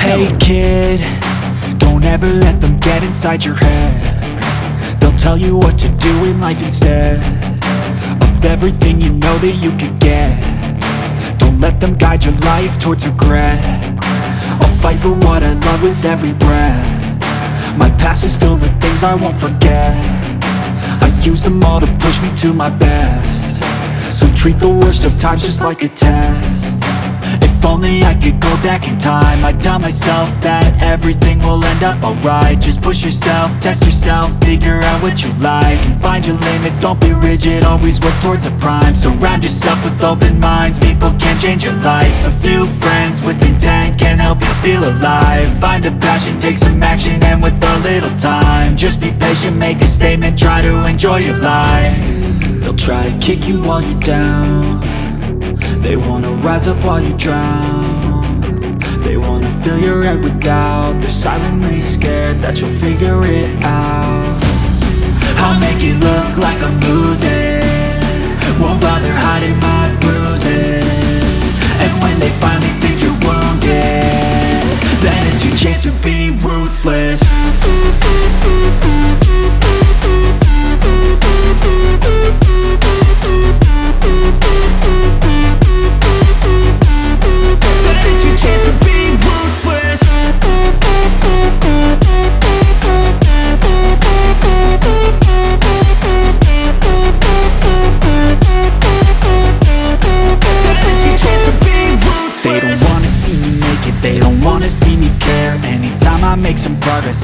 Hey kid, don't ever let them get inside your head. They'll tell you what to do in life instead of everything you know that you could get. Don't let them guide your life towards regret. I'll fight for what I love with every breath. My past is filled with things I won't forget. I use them all to push me to my best. So treat the worst of times just like a test. If only I could go back in time, I'd tell myself that everything will end up alright. Just push yourself, test yourself, figure out what you like, and find your limits, don't be rigid, always work towards a prime. Surround yourself with open minds, people can change your life. A few friends with intent can help you feel alive. Find a passion, take some action, and with a little time, just be patient, make a statement, try to enjoy your life. They'll try to kick you while you're down. They wanna rise up while you drown. They wanna fill your head with doubt. They're silently scared that you'll figure it out. I'll make it look like I'm losing, won't bother hiding my bruises. And when they finally think you're wounded, then it's your chance to be ruthless.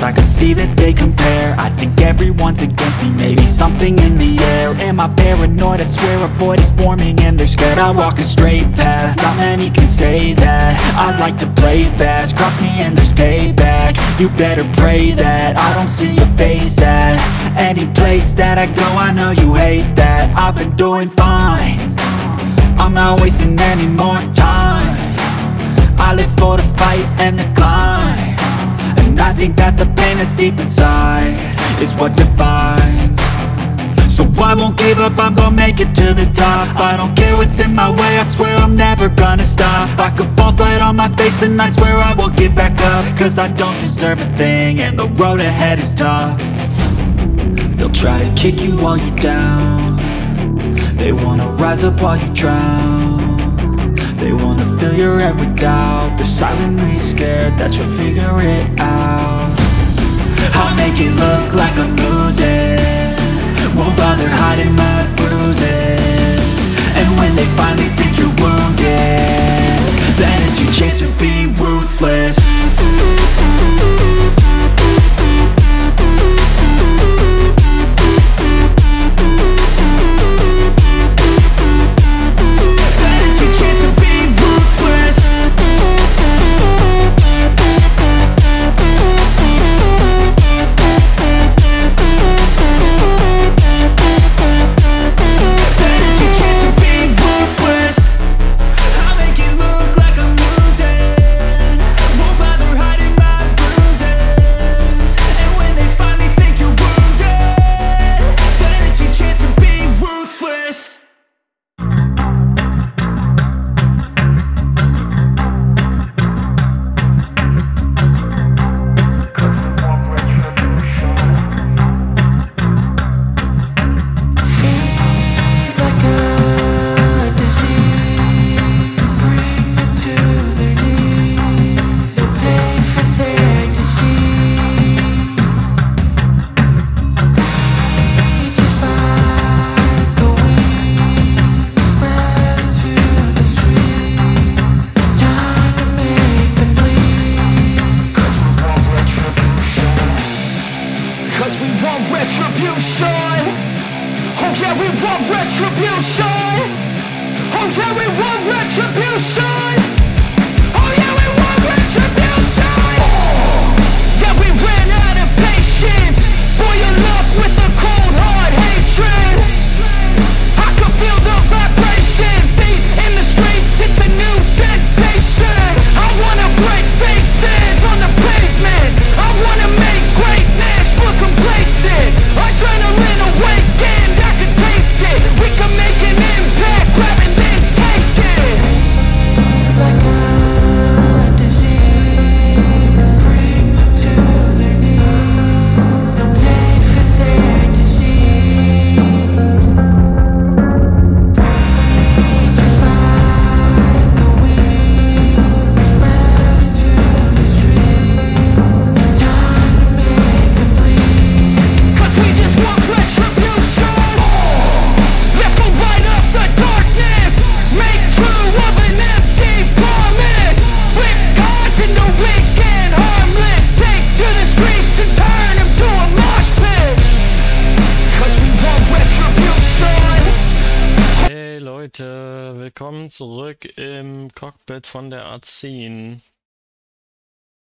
I can see that they compare. I think everyone's against me, maybe something in the air. Am I paranoid? I swear a void is forming and they're scared. I walk a straight path, not many can say that. I like to play fast, cross me and there's payback. You better pray that I don't see your face at any place that I go. I know you hate that. I've been doing fine, I'm not wasting any more time. I live for the fight and the climb, and I think that the pain that's deep inside is what defines. So I won't give up, I'm gonna make it to the top. I don't care what's in my way, I swear I'm never gonna stop. I could fall flat on my face and I swear I will get back up, cause I don't deserve a thing and the road ahead is tough. They'll try to kick you while you're down. They wanna rise up while you drown. They wanna fill your head with doubt. They're silently scared that you'll figure it out. I'll make it look like I'm losing, won't bother hiding my bruises. And when they finally think you're wounded, then it's your chance to be ruthless. Leute, willkommen zurück im Cockpit von der A10.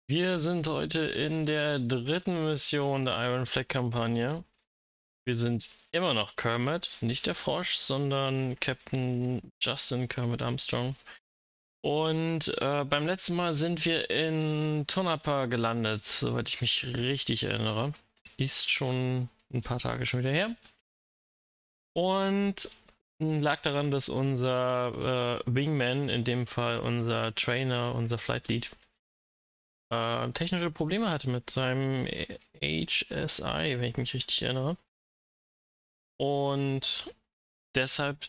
Wir sind heute in der dritten Mission der Iron Flag Kampagne. Wir sind immer noch Kermit, nicht der Frosch, sondern Captain Justin Kermit Armstrong. Und beim letzten Mal sind wir in Tonopah gelandet, soweit ich mich richtig erinnere. Ist schon ein paar Tage schon wieder her. Und lag daran, dass unser Wingman, in dem Fall unser Trainer, unser Flight Lead, technische Probleme hatte mit seinem HSI, wenn ich mich richtig erinnere. Und deshalb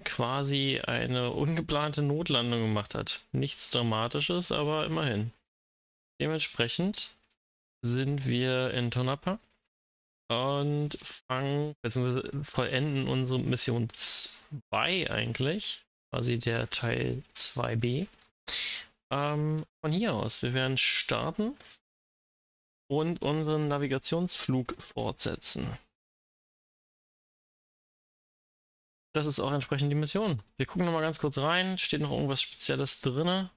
quasi eine ungeplante Notlandung gemacht hat. Nichts Dramatisches, aber immerhin. Dementsprechend sind wir in Tonopah und fangen, beziehungsweise vollenden unsere Mission 2 eigentlich, quasi der Teil 2b. Von hier aus, wir werden starten und unseren Navigationsflug fortsetzen. Das ist auch entsprechend die Mission. Wir gucken nochmal ganz kurz rein, steht noch irgendwas Spezielles drin.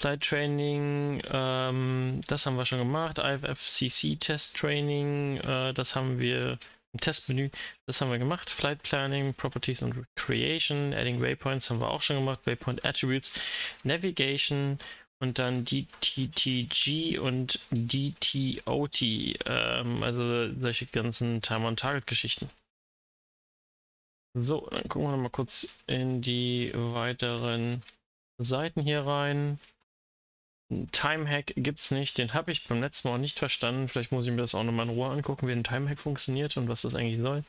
Flight Training, das haben wir schon gemacht. IFFCC Test Training, das haben wir im Testmenü, das haben wir gemacht. Flight Planning, Properties und Recreation, Adding Waypoints haben wir auch schon gemacht. Waypoint Attributes, Navigation und dann DTTG und DTOT, also solche ganzen Time-on-Target-Geschichten. So, dann gucken wir noch mal kurz in die weiteren Seiten hier rein. Time-Hack gibt es nicht, den habe ich beim letzten Mal auch nicht verstanden. Vielleicht muss ich mir das auch nochmal in Ruhe angucken, wie ein Time-Hack funktioniert und was das eigentlich soll.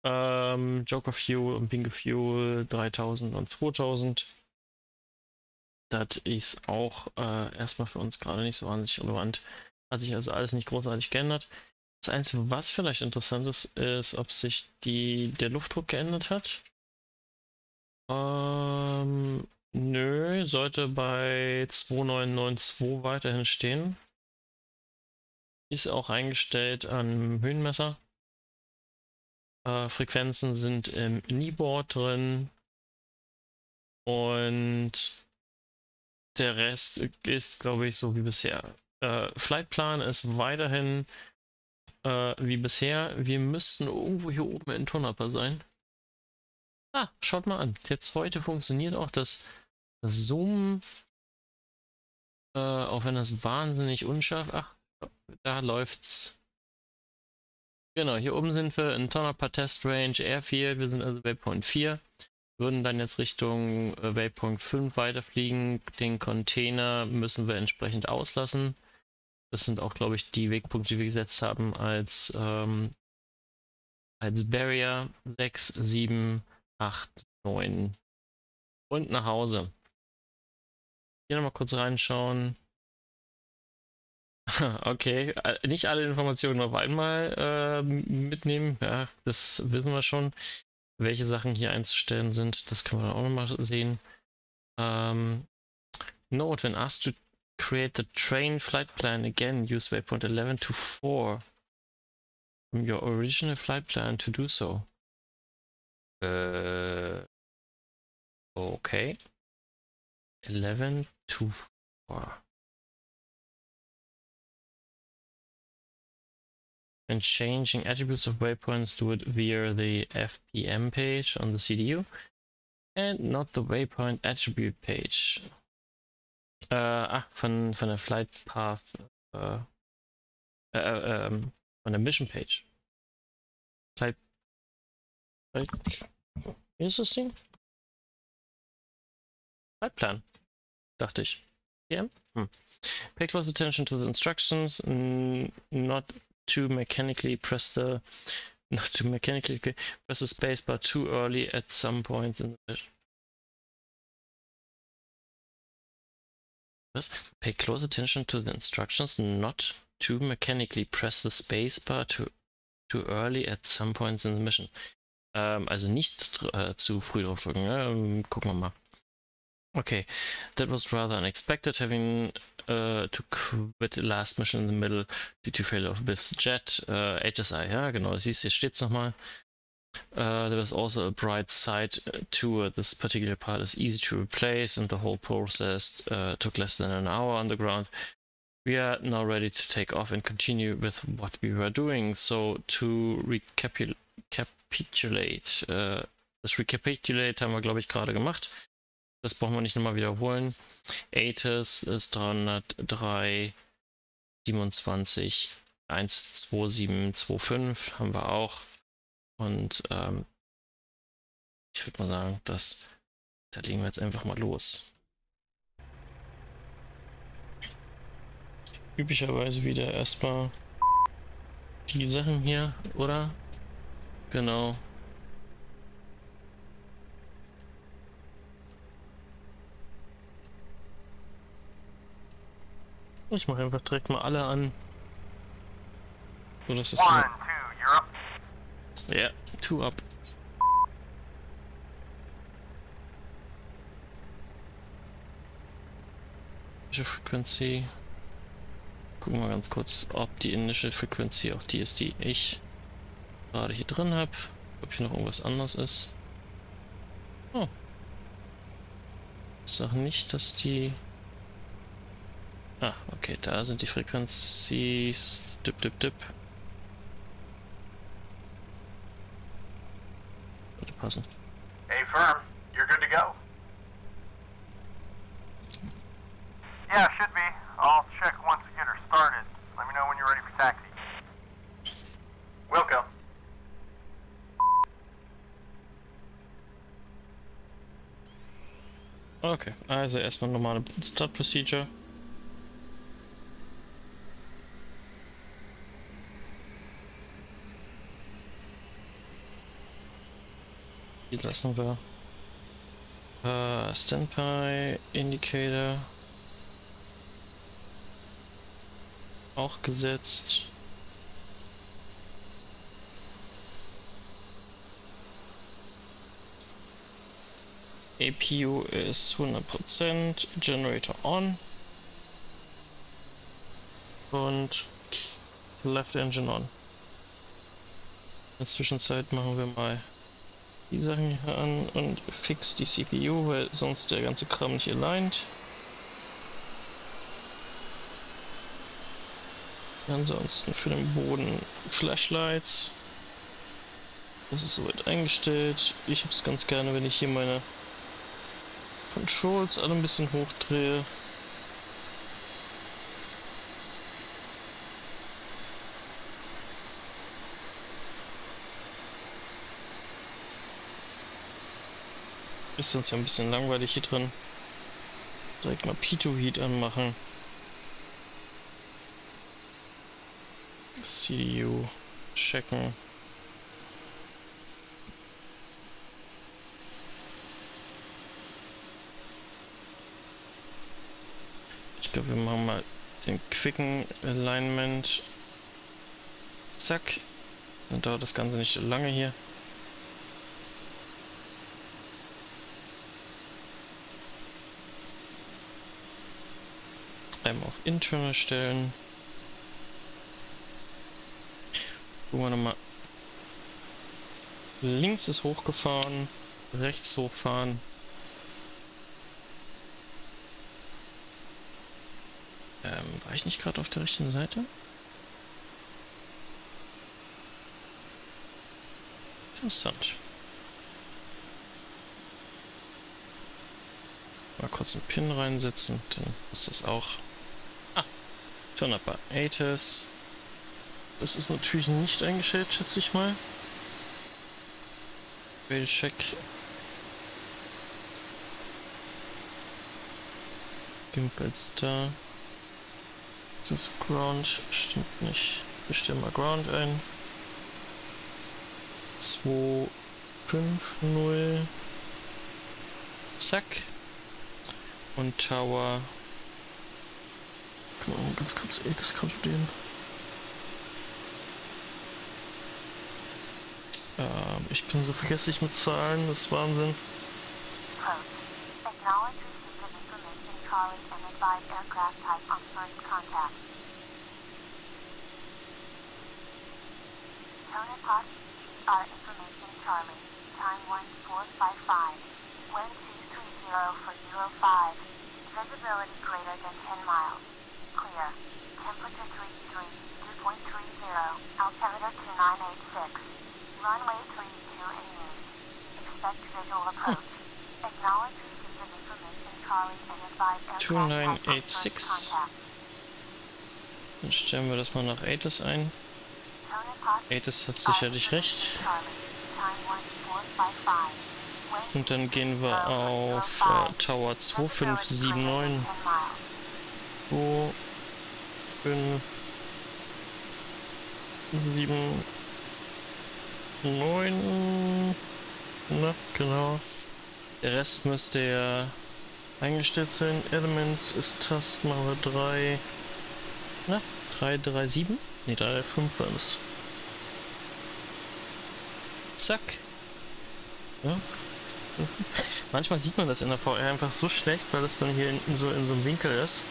Joker Fuel und Bingo Fuel 3000 und 2000. Das ist auch erstmal für uns gerade nicht so wahnsinnig relevant. Hat sich also alles nicht großartig geändert. Das Einzige, was vielleicht interessant ist, ist, ob sich der Luftdruck geändert hat. Nö, sollte bei 2992 weiterhin stehen. Ist auch eingestellt am Höhenmesser. Frequenzen sind im Kneeboard drin. Und der Rest ist, glaube ich, so wie bisher. Flightplan ist weiterhin wie bisher. Wir müssten irgendwo hier oben in Tonopah sein. Ah, schaut mal an. Jetzt heute funktioniert auch das Zoomen. Auch wenn das wahnsinnig unscharf. Ach, da läuft's. Genau, hier oben sind wir in Tonopah Test Range Airfield. Wir sind also Waypoint 4. Würden dann jetzt Richtung Waypoint 5 weiterfliegen. Den Container müssen wir entsprechend auslassen. Das sind auch, glaube ich, die Wegpunkte, die wir gesetzt haben als Barrier 6, 7, 8, 9 und nach Hause. Hier nochmal kurz reinschauen. Okay, nicht alle Informationen auf einmal mitnehmen. Ja, das wissen wir schon. Welche Sachen hier einzustellen sind, das können wir auch nochmal sehen. Note, when asked to create the train flight plan again, use waypoint 11 to 4 from your original flight plan to do so. Okay. 11 to 4. And changing attributes of waypoints, do it via the FPM page on the CDU and not the waypoint attribute page. Von der Flight Path, von der Mission Page. Wie ist das Ding? Flightplan, dachte ich. PM? Pay close attention to the instructions, not to mechanically press the space bar too early at some points in the mission. Pay close attention to the instructions, not to mechanically press the space bar too early at some points in the mission. Also nicht zu früh drauf drücken, ne? Gucken wir mal. Okay, that was rather unexpected, having to quit the last mission in the middle due to failure of Biff's jet. HSI, ja genau, siehst du, hier steht's nochmal. There was also a bright side to it. This particular part is easy to replace and the whole process took less than an hour on the ground. We are now ready to take off and continue with what we were doing. So to recapitulate, das Recapitulate haben wir, glaube ich, gerade gemacht. Das brauchen wir nicht nochmal wiederholen. Asus ist 303 27 12725 haben wir auch. Und ich würde mal sagen, da legen wir jetzt einfach mal los. Üblicherweise wieder erstmal die Sachen hier, oder? Genau. Ich mache einfach direkt mal alle an. So, das ist 1, 2, you're up. ja, 2 up. Frequency. Gucken wir ganz kurz, ob die Initial Frequency auch die ist, die ich gerade hier drin habe. Ob hier noch irgendwas anderes ist. Oh. Ich sage nicht, dass die... Ah, okay, da sind die Frequencies. Dip, dip, dip. Sollte passen. Hey, firm, you're good to go? Yeah, should be. I'll check once we get her started. Let me know when you're ready for taxi. Wilco. Okay, also erstmal normale Start Procedure. Die lassen wir. Standby Indicator auch gesetzt. APU ist 100%, Generator on und Left Engine on. In der Zwischenzeit machen wir mal die Sachen hier an und fix die CPU, weil sonst der ganze Kram nicht aligned. Ansonsten für den Boden Flashlights. Das ist soweit eingestellt. Ich habe es ganz gerne, wenn ich hier meine Controls alle ein bisschen hochdrehe. Ist sonst ja ein bisschen langweilig hier drin. Direkt mal P2 Heat anmachen. CU checken. Ich glaube, wir machen mal den quicken Alignment. Zack. Dann dauert das Ganze nicht so lange hier. Einmal auf Internal stellen. Gucken wir nochmal. Links ist hochgefahren, rechts hochfahren. War ich nicht gerade auf der richtigen Seite? Interessant. Mal kurz einen Pin reinsetzen, dann ist das auch. Ah, Turn-up bei Asus. Das ist natürlich nicht eingestellt, schätze ich mal. Check. Gimbals da. Das Ground stimmt nicht. Wir stellen mal Ground ein. 250. Zack. Und Tower. Können wir mal ganz kurz X kontrollieren. Ich bin so vergesslich mit Zahlen, das ist Wahnsinn. our information Charlie, time 1455, wind 230 for 05, visibility greater than 10 miles, clear, temperature 33, 2.30, altimeter 2986, runway 32 in use, expect visual approach, acknowledge receipt of information Charlie and advise aircraft type 2986. contact. Dann stellen wir das mal nach ATIS ein. ATIS hat sicherlich recht. Und dann gehen wir auf Tower 2579. 2579. Na, genau. Der Rest müsste ja eingestellt sein. Elements ist Task machen wir 3. Na, 337? Ne, 335 war das. Zack. Ja. Manchmal sieht man das in der VR einfach so schlecht, weil das dann hier in so einem Winkel ist.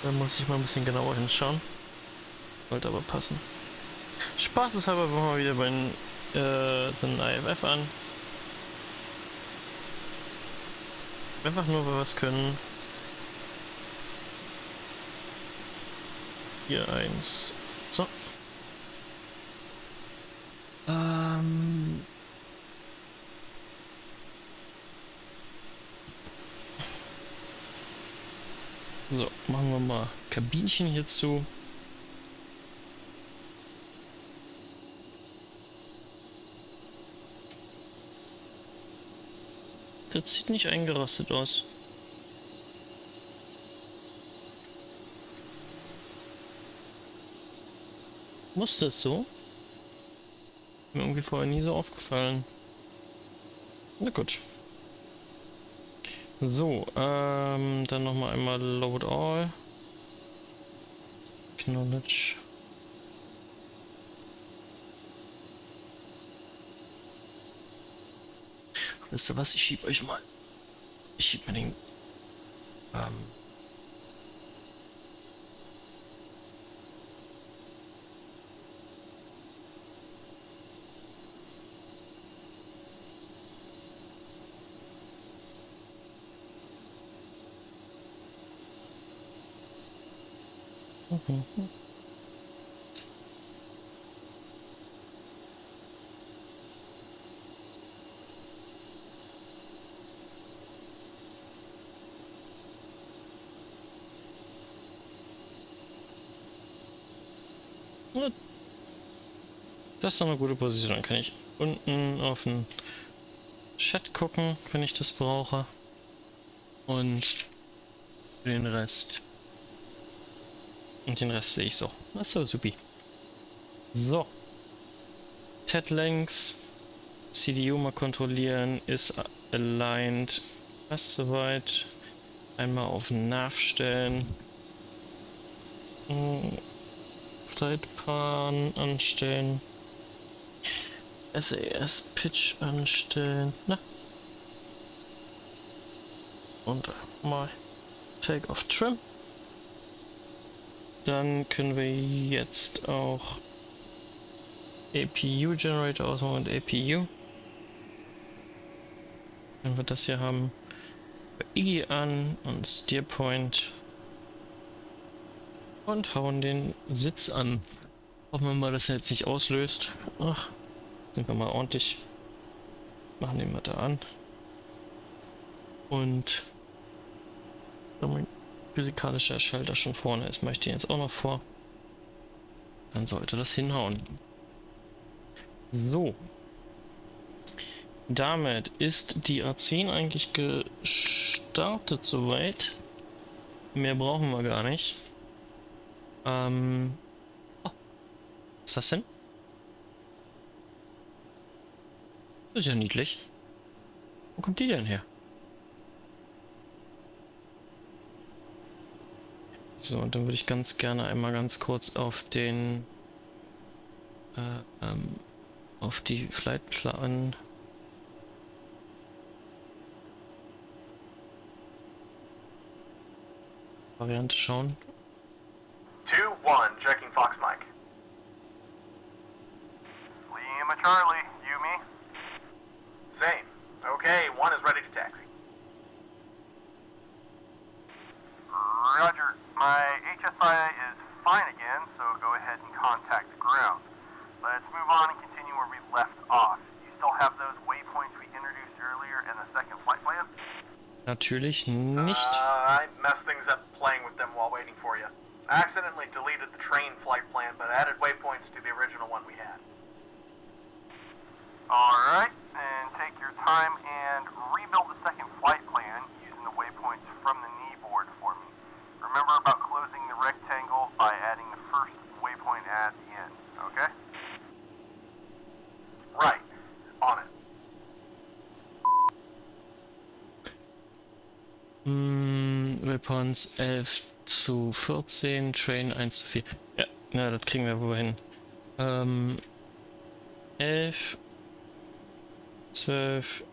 Da muss ich mal ein bisschen genauer hinschauen. Sollte aber passen. Spaßeshalber wollen wir wieder bei den IFF an. Einfach nur, weil wir was können. Hier 1. So. So, machen wir mal Kabinchen hier zu. Das sieht nicht eingerostet aus. Muss das so? Mir irgendwie vorher nie so aufgefallen. Na gut. So, dann nochmal einmal Load All. Acknowledge. Wisst ihr was? Ich schieb euch mal. Ich schieb mir den. Das ist doch eine gute Position. Dann kann ich unten auf den Chat gucken, wenn ich das brauche. Und den Rest. Und den Rest sehe ich so. Das ist so supi. So. Ted Lengths. CDU mal kontrollieren. Ist aligned. Passt soweit. Einmal auf Nav stellen. Flightpan anstellen. SAS Pitch anstellen. Na. Und mal Take-off Trim. Dann können wir jetzt auch APU Generator ausmachen und APU. Wenn wir das hier haben, IGI an und Steer Point und hauen den Sitz an. Hoffen wir mal, dass er jetzt nicht auslöst. Ach, sind wir mal ordentlich. Machen den mal da an. Und mein physikalischer Schalter schon vorne ist, mache ich den jetzt auch noch vor. Dann sollte das hinhauen. So. Damit ist die A10 eigentlich gestartet soweit. Mehr brauchen wir gar nicht. Oh, was ist das denn? Das ist ja niedlich. Wo kommt die denn her? So, und dann würde ich ganz gerne einmal ganz kurz auf den auf die Flightplan Variante schauen. 2-1, checking Fox Mike. Lima Charlie. ready to taxi. Roger. My HSI is fine again, so go ahead and contact the ground. Let's move on and continue where we left off. You still have those waypoints we introduced earlier in the second flight plan? Natürlich nicht. I messed things up playing with them while waiting for you. I accidentally deleted the train flight plan, but added waypoints to the original one we had. Alright, and take your time and rebuild the second flight plan using the waypoints from the knee board for me. Remember about closing the rectangle by adding the first waypoint at the end, okay? Right. On it. Weapons 11 zu 14, Train 1 zu 4. Ja, na, das kriegen wir wohl hin. 11, 12,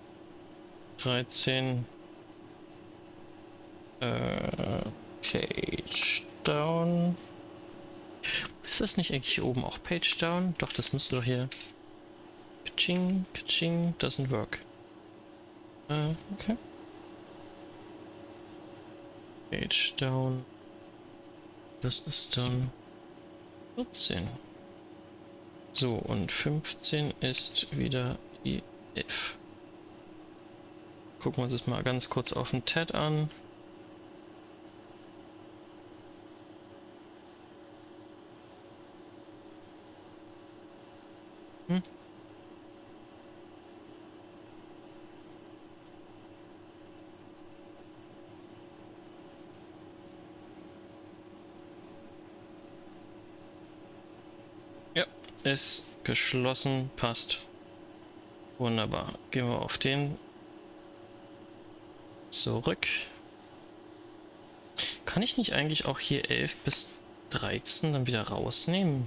13, Page Down. Ist das nicht eigentlich hier oben auch Page Down? Doch, das müsste doch hier. Kaching, kaching, doesn't work. Okay. Page Down. Das ist dann 14. So, und 15 ist wieder die 11. Gucken wir uns das mal ganz kurz auf den TED an. Ja, ist geschlossen, passt. Wunderbar. Gehen wir auf den zurück. Kann ich nicht eigentlich auch hier 11 bis 13 dann wieder rausnehmen?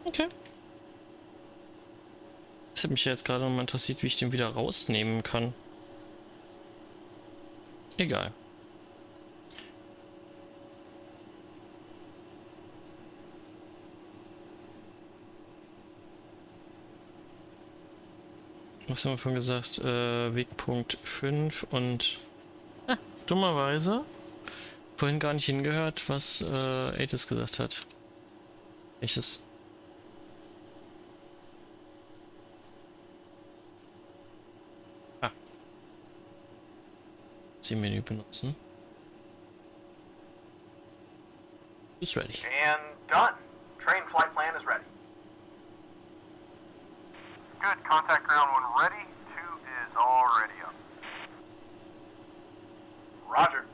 Okay. Das hat mich jetzt gerade noch mal interessiert, wie ich den wieder rausnehmen kann. Egal. Was haben wir vorhin gesagt? Wegpunkt 5 und dummerweise vorhin gar nicht hingehört, was Atis gesagt hat. Welches? Menü benutzen. Ist ready. And done. Train flight plan is ready. Good. Contact ground when ready. 2 is already up. Roger.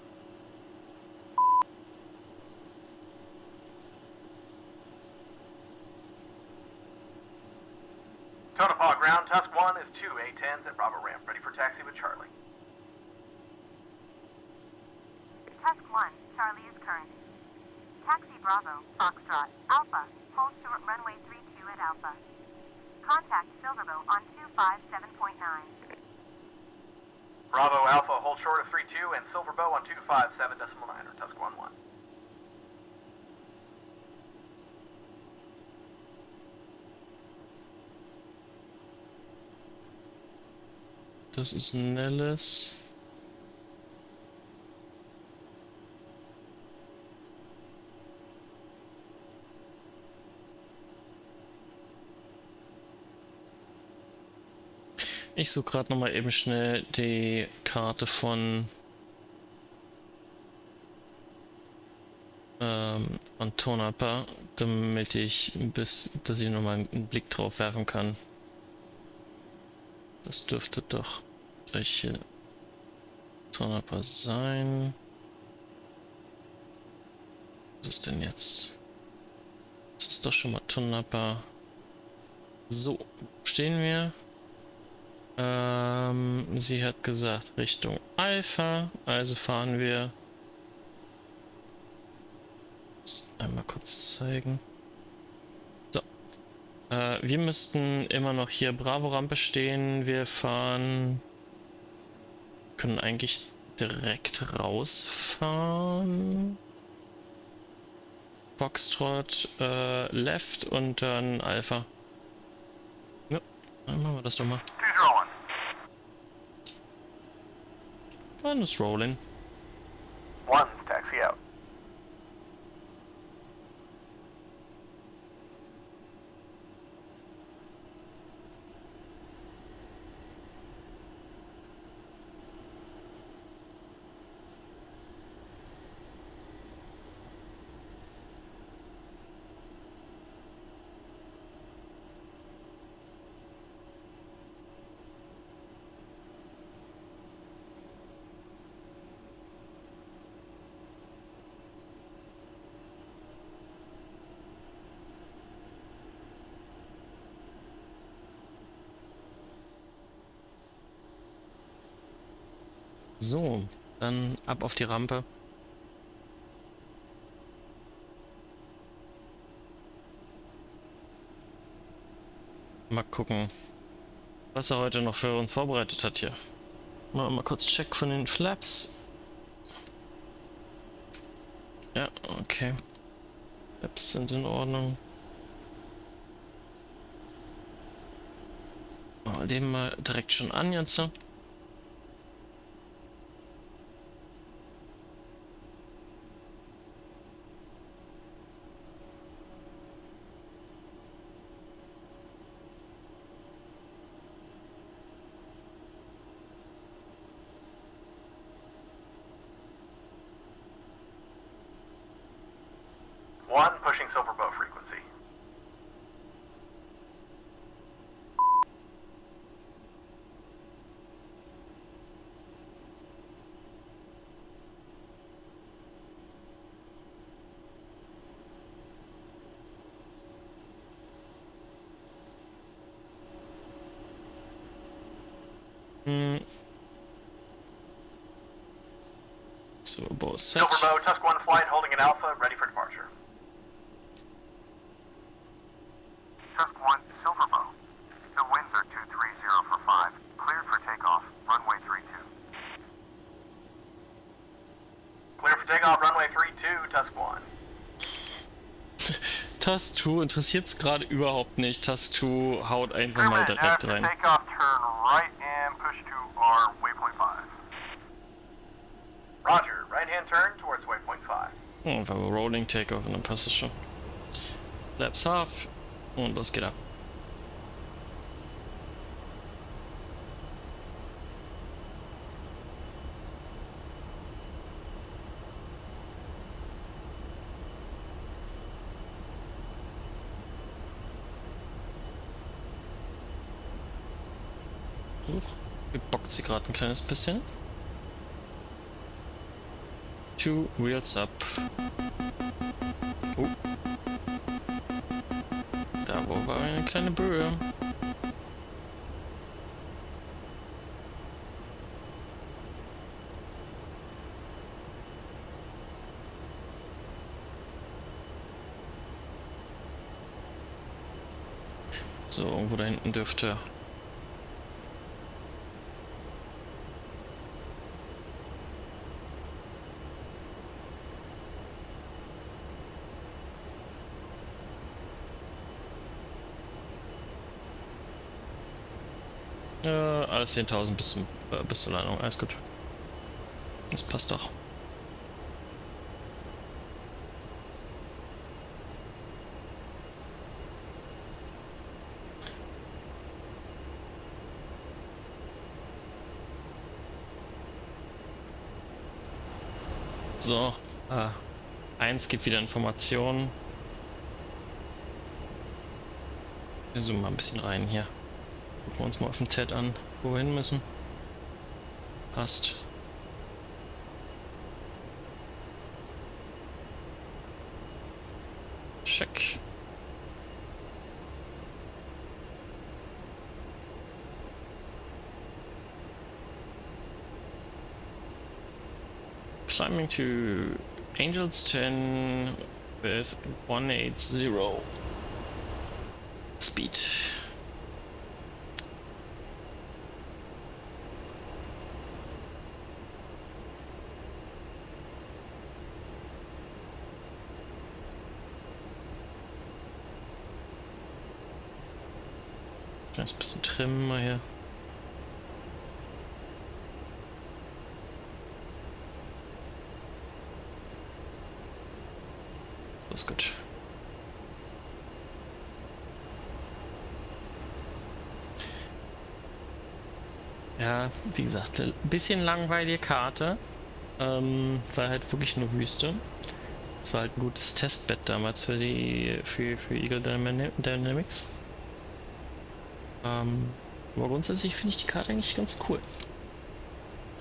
Tonopah ground, Tusk 1 is 2 A10s at Bravo ramp, ready for taxi with Charlie. Tusk 1, Charlie is current. Taxi Bravo, Foxtrot, Alpha, hold short runway 32 at Alpha. Contact Silverbow on 257.9. Bravo Alpha, hold short of 32 and Silverbow on 257.9 or Tusk 1-1. Das ist Nellis. Ich suche gerade noch mal eben schnell die Karte von Tonapa, damit ich dass ich noch mal einen Blick drauf werfen kann. Das dürfte doch gleich hier Tonapa sein. Was ist denn jetzt? Das ist doch schon mal Tonapa. So, stehen wir. Sie hat gesagt Richtung Alpha, also fahren wir. Einmal kurz zeigen. So. Wir müssten immer noch hier Bravo-Rampe stehen. Wir fahren. können eigentlich direkt rausfahren. Foxtrot, Left und dann Alpha. Ja, dann machen wir das doch mal. Two's rolling. Dann ist Rolling. One's taxi out. So, dann ab auf die Rampe. Mal gucken, was er heute noch für uns vorbereitet hat hier. Mal kurz Check von den Flaps. Ja, okay. Flaps sind in Ordnung. Mal den mal direkt schon an jetzt. One, pushing silver bow frequency. So, both set. Silver bow, Tusk 1 flight, holding an alpha, ready for departure. Tusk 1, Silver Bow. The winds are 230 for 5. Cleared for takeoff. Runway 32. Clear for takeoff, runway 32, Tusk 1. Task 2 interessiert's gerade überhaupt nicht. Task 2 haut einfach mal direkt After rein. takeoff, turn right and push to our waypoint 5. Roger, right hand turn towards waypoint 5. Einfach Rolling Takeoff und dann passt es schon. Flaps half und los geht ab. Gebockt sie gerade ein kleines bisschen. Two wheels up. Oh. Da war eine kleine Böe. So, irgendwo da hinten dürfte alles 10.000 bis zur Landung, alles gut. Das passt doch. So, 1 gibt wieder Informationen. Wir zoomen mal ein bisschen rein hier. Gucken wir uns mal auf dem TED an, wo wir hin müssen. Passt. Check. Climbing to Angels 10 with 180 speed. Jetzt ein bisschen trimmen mal hier. Das ist gut. Ja, wie gesagt, ein bisschen langweilige Karte. War halt wirklich nur Wüste. Es war halt ein gutes Testbett damals für Eagle Dynamics. Aber grundsätzlich finde ich die Karte eigentlich ganz cool.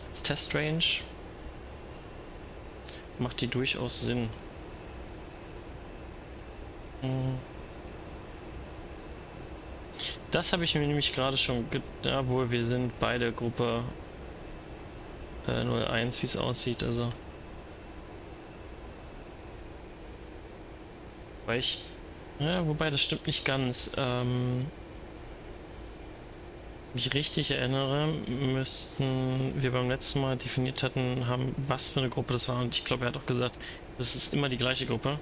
Als Testrange macht die durchaus Sinn. Das habe ich mir nämlich gerade schon gedacht, wohl wir sind beide Gruppe 01, wie es aussieht, also. Weil ja, wobei das stimmt nicht ganz. Mich richtig erinnere, müssten wir beim letzten Mal definiert haben, was für eine Gruppe das war. Und ich glaube, er hat auch gesagt, das ist immer die gleiche Gruppe.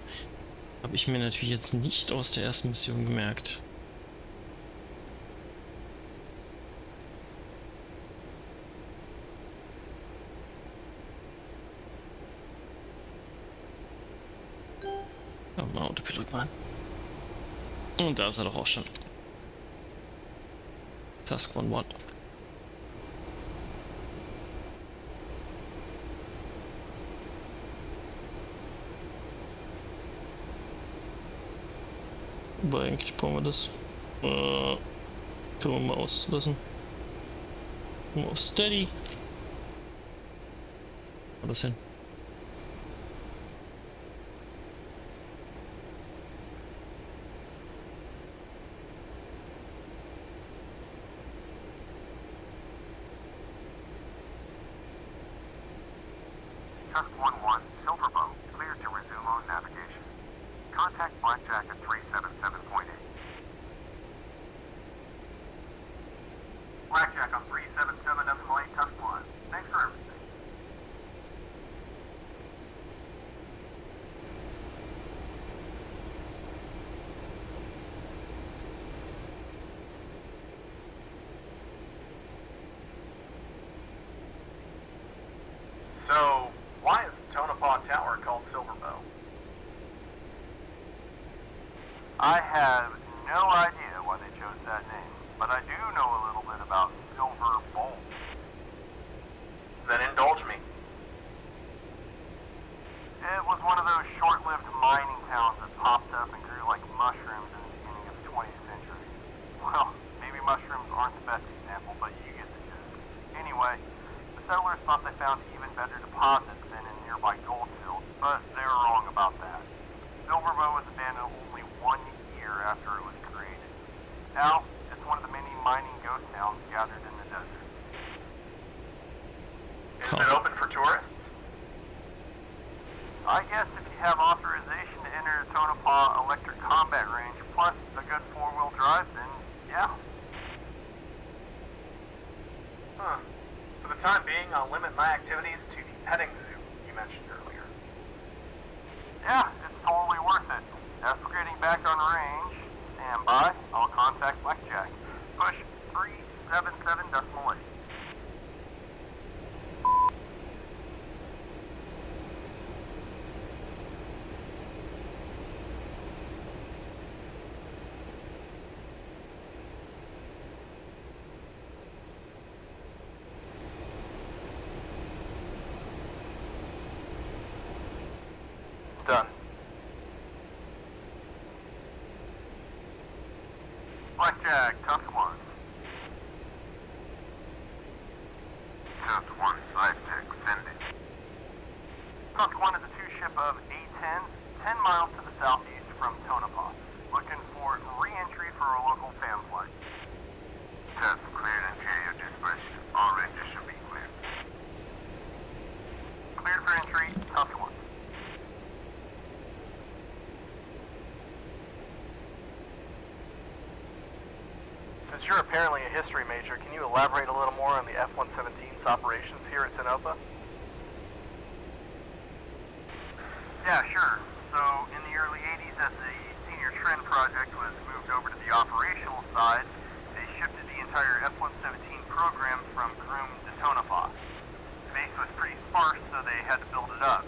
Habe ich mir natürlich jetzt nicht aus der ersten Mission gemerkt. Oh, mal Autopilot rein. Und da ist er doch auch schon. Task 1-1. Aber eigentlich brauchen wir das. Können wir mal auslassen. Mal auf Steady. Wo das hin? Task 1-1, Silverbow, cleared to resume on navigation. Contact Blackjack at 377.8. Blackjack on 377.8, Task 1. Thanks for everything. So, why is Tonopah Tower called Silverbow? I have no idea why they chose that name, but I do know a little bit about Silver Bowl. Then indulge me. It was one of those short-lived mining towns that popped up and grew like mushrooms in the beginning of the 20th century. Well, maybe mushrooms aren't the best example, but you get the gist. Anyway, the settlers thought they found even better deposits than in nearby gold fields, but they were wrong about that. Silverbow was abandoned only 1 year after it was created. Now, it's one of the many mining ghost towns gathered in the desert. Is it open for tourists? I guess if you have authorization to enter the Tonopah Electric Combat Range, plus a good four-wheel drive, then yeah. Huh. For the time being, I'll limit my activities to the petting zoo you mentioned earlier. Yeah, it's totally worth it. Upgrading back on range. Stand by. I'll contact Blackjack. Push 377.8. Done. Blackjack, Tuff 1. Tuff 1, side check, sending. Tuff 1 is a two-ship of A10, 10 miles to the southeast from Tonopah. Looking for re-entry for a local fan flight. Tuff cleared interior dispersion. All ranges should be cleared. Cleared for entry, Tuff 1. Since you're apparently a history major, can you elaborate a little more on the F-117's operations here at Tonopah? Yeah, sure. So, in the early 80s, as the senior trend project was moved over to the operational side, they shifted entire F-117 program from Groom to Tonopah. The base was pretty sparse, so they had to build it up.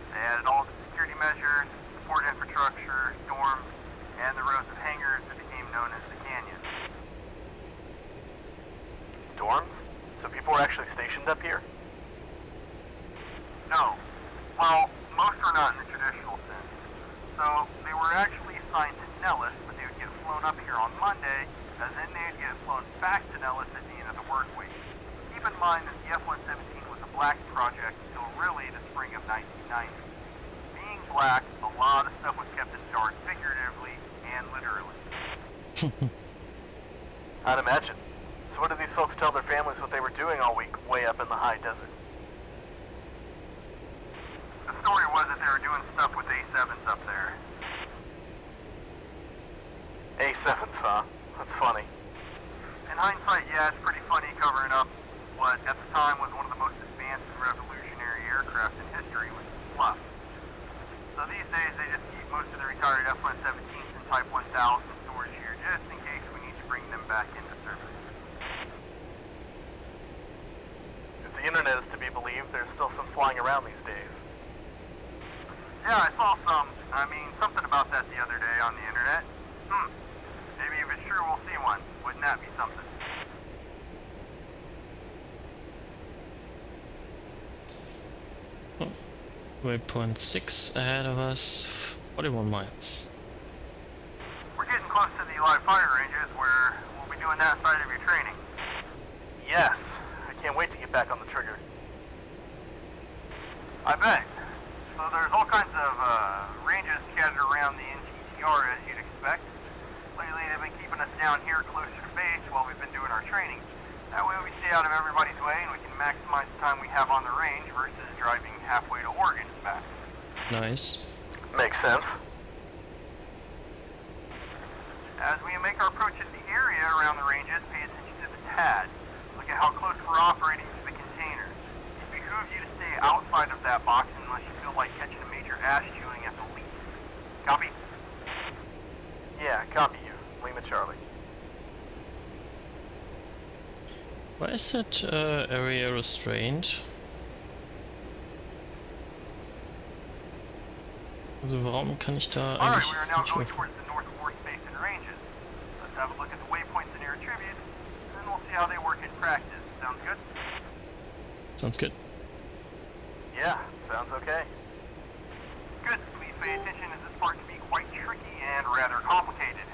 They added all the security measures, support infrastructure, dorms, and the rows of hangars that became known as the Canyon. Dorms? So people were actually stationed up here? No. Well, most were not in the traditional sense. So they were actually assigned to Nellis, but they would get flown up here on Monday, and then they'd get flown back to Nellis at the end of the work week. Keep in mind that the F-117 was a black project until really the spring of 1990. Being black, a lot of stuff was kept in dark, figuratively and literally. I'd imagine. So what did these folks tell their families what they were doing all week way up in the high desert? The story was that they were doing stuff with A7s up there. A7s, huh? That's funny. In hindsight, yeah, it's pretty funny covering up what at the time was one of the most advanced and revolutionary aircraft in history, which is fluff. So these days they just keep most of the retired F-117s in Type 1000 storage here just in case we need to bring them back into service. If the internet is to be believed, there's still some flying around these days. Yeah, I saw something about that the other day on the internet. Maybe if it's true, we'll see one. Wouldn't that be something? Waypoint 6 ahead of us, 41 miles. We're getting close to the live fire ranges where we'll be doing that side of your training. Yes. I can't wait to get back on the trigger. I bet. So there's all kinds of ranges scattered around the NTTR as you'd expect. Lately they've been keeping us down here closer to base while we've been doing our training. That way we stay out of everybody's way and we can maximize the time we have on the range versus driving halfway to Oregon and back. Nice. Makes sense. As we make our approach to the area around the ranges, pay attention to the TAD. Look at how close we're operating to the containers. It behooves you to stay outside of that box unless you feel like catching a major ass chewing at the least. Copy? Yeah, copy you. Lima Charlie. Why is that area restrained? Also warum kann ich da Alright, eigentlich we are now nicht going mehr... towards the North Force Base and ranges. Let's have a look at the waypoints and air attributes, and then we'll see how they work in practice. Sounds good? Sounds good. Yeah, sounds okay. Good. Please pay attention as this part can be quite tricky and rather complicated.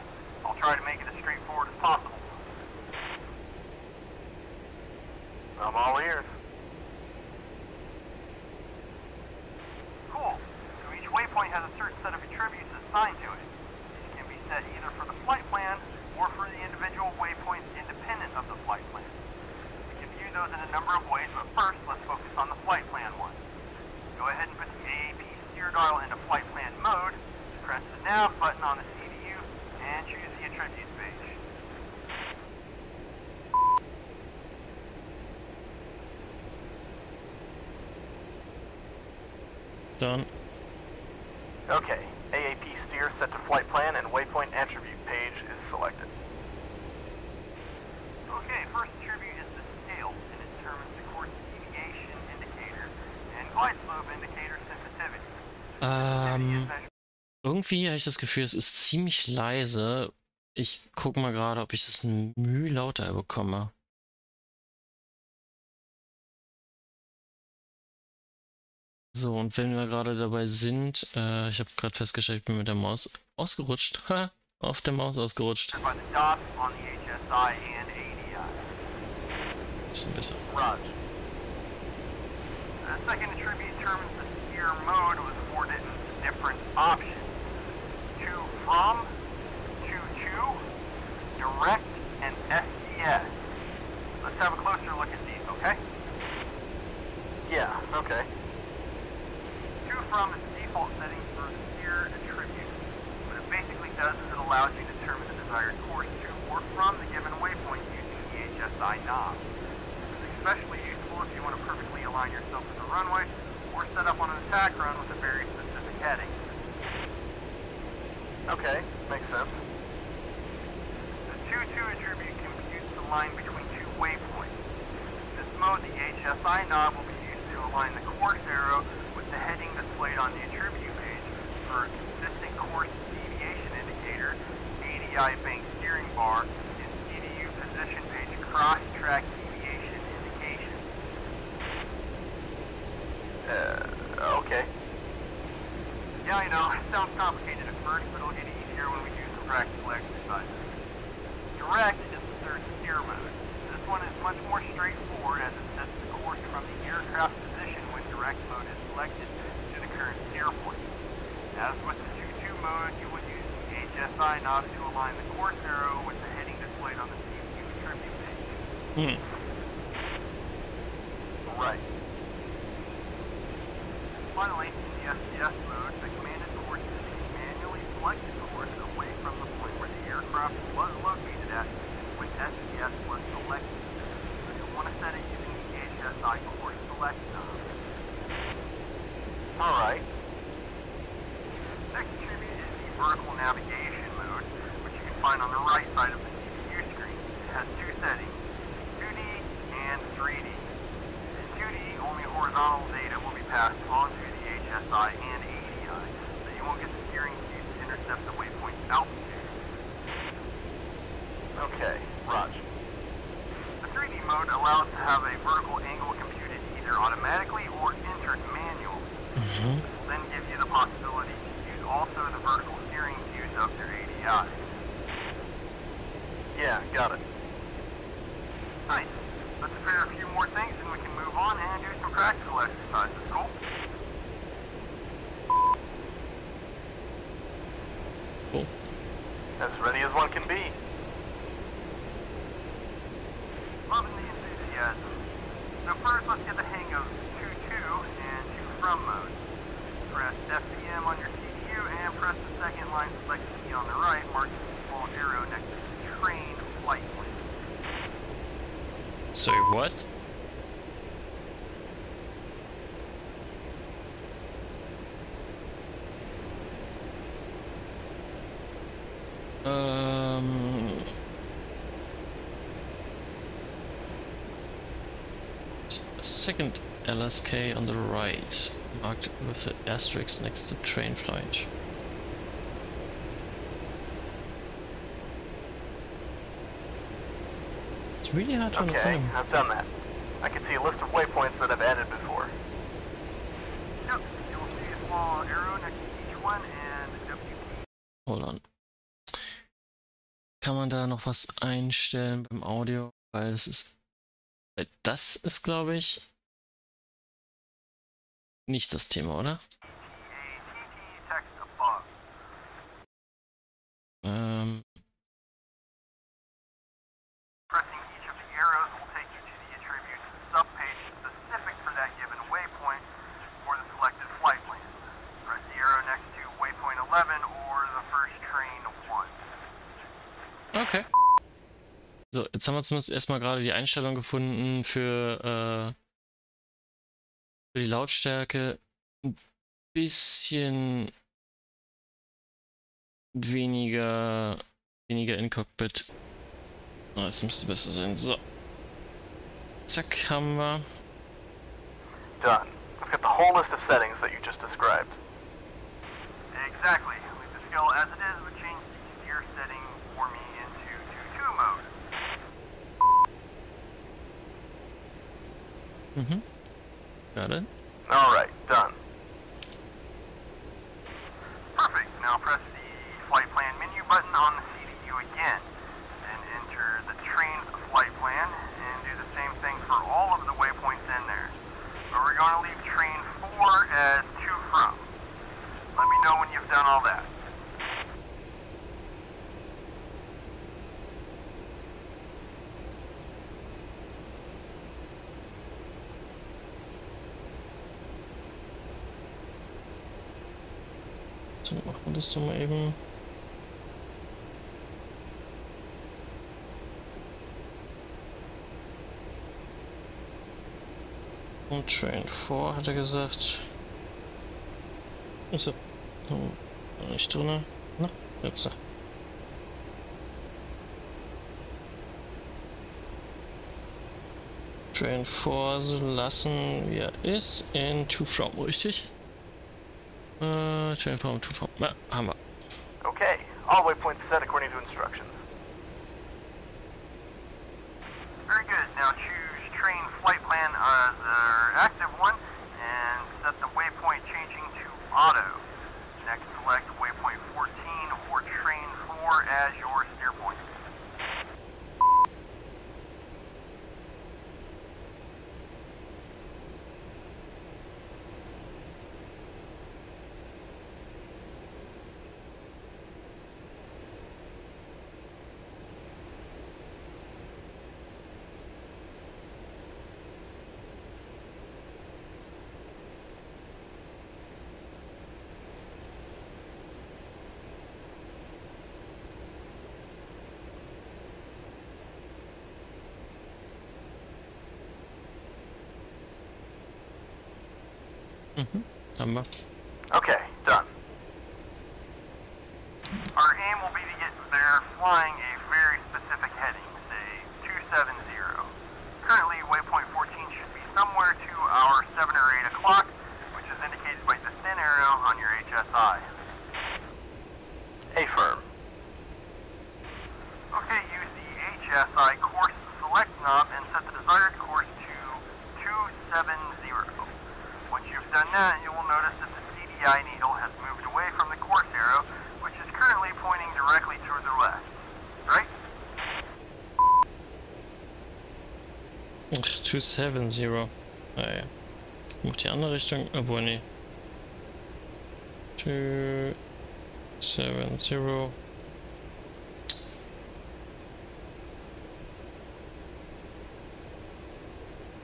I'll try to make it as straightforward as possible. I'm all ears. Cool. So each waypoint has a certain set of attributes assigned to it. These can be set either for the flight plan or for the individual waypoints independent of the flight plan. We can view those in a number of ways, but first let's focus on the flight plan one. Go ahead and put the AAP steer dial into flight plan mode, press the nav button on the CDU, and choose the attributes page. Done. Okay, AAP steer set to flight plan and waypoint attribute page is selected. Okay, first attribute is the scale, and it determines the course deviation indicator and glide slope indicator sensitivity. Irgendwie habe ich das Gefühl, es ist ziemlich leise. Ich gucke mal gerade, ob ich das Mühe lauter bekomme. So, und wenn wir gerade dabei sind, ich habe gerade festgestellt, ich bin mit der Maus ausgerutscht. Ha, auf der Maus ausgerutscht. By the dots on the HSI and ADI. Bisschen besser. Roger. The second attribute determines the steer mode was afforded in different options. To from, to, direct, and STS. Let's have a closer look at these, okay? Yeah, okay. To from is the default setting for the steer attribute. What it basically does is it allows you to determine the desired course to or from the given waypoint using the HSI knob. This is especially useful if you want to perfectly align yourself with the runway or set up on an attack run with a very specific heading. Okay, makes sense. The 2-2 attribute computes the line between two waypoints. In this mode, the HSI knob will be used to align the course arrow with the heading displayed on the attribute page for a consistent course deviation indicator, ADI bank steering bar, and CDU position page cross-track deviation indication. Okay. Yeah, I know, it sounds complicated at first, but it'll get easier when we do some practical exercises. Direct is the third steer mode. This one is much more straightforward as it sets the course from the aircraft position when direct mode is selected to the current steer point. As with the 2-2 mode, you would use the HSI knob to align the course arrow with the heading displayed on the CPU attribute page. Right. Finally, in the SDS mode, the commanded course is a manually selected course away from the point where the aircraft was located at when SDS was selected. So you'll want to set it using the HSI course select knob. Alright. Next attribute is the vertical navigation mode, which you can find on the right side of the CPU screen. It has two settings, 2D and 3D. In 2D, only horizontal data will be passed onto the HSI and ADI, so you won't get the steering cues to intercept the waypoint's altitude. Okay, Raj. The 3D mode allows to have a vertical angle computed either automatically or entered manually. This will then give you the possibility to use also the vertical steering cues of your ADI. Yeah, got it. Nice. Let's prepare a few more things and we can move on and do some practical exercises. Cool? Cool. As ready as one can be. Loving the enthusiasm. So first, let's get the hang of 2-2 and 2-from mode. Press FPM on your CPU and press the second line select key on the right, marking the small arrow next to the train flight plan. Sorry, what? Second LSK on the right, marked with the asterisk next to train flight. It's really hard to Okay, understand. I've done that. I can see a list of waypoints that I've added before. Yep, you will see a small arrow next to each one and the W key. Hold on. Kann man da noch was einstellen beim Audio? Weil das ist, glaube ich, nicht das Thema, oder? ATT text above. Pressing each of the arrows will take you to the attributes subpage specific for that given waypoint or the selected flight plan. Press the arrow next to waypoint 11 or the first train 1. Okay. So, jetzt haben wir zumindest erstmal gerade die Einstellung gefunden für die Lautstärke. Ein bisschen weniger in Cockpit. Jetzt müsste besser sein. So. Zack, haben wir. Done. I've got the whole list of settings that you just described. Exactly. Leave the skill as it is, but change the steer setting for me into 2-2 mode. Got it. Alright, done. Perfect. Now press the flight plan menu button on the CDU again. Then enter the train's flight plan and do the same thing for all of the waypoints in there. But we're going to leave train 4 as 2-from. Let me know when you've done all that. Dann machen wir das doch mal eben. Und Train 4 hat er gesagt. Ist er nicht drin? Na, jetzt. Train vorlassen. Ja, ist in TUF Raum, richtig? Train from TUF Raum. Ja, haben wir. Okay, all waypoints set according to instructions. Very good. Now choose train flight plan as our active one and set the waypoint changing to auto. Next, select waypoint 14 or train 4 as your steer point. Haben wir. Okay, done. Our aim will be to get there flying a very specific heading, say 270. Currently, waypoint 14 should be somewhere to our 7 or 8 o'clock, which is indicated by the thin arrow on your HSI. Affirm. Okay, use the HSI course select knob and set the desired course to 270. Once you've done that, you will notice that the CDI needle has moved away from the course arrow, which is currently pointing directly to the left. Right? 270. Naja. Macht die andere Richtung. Obwohl, nee. 270.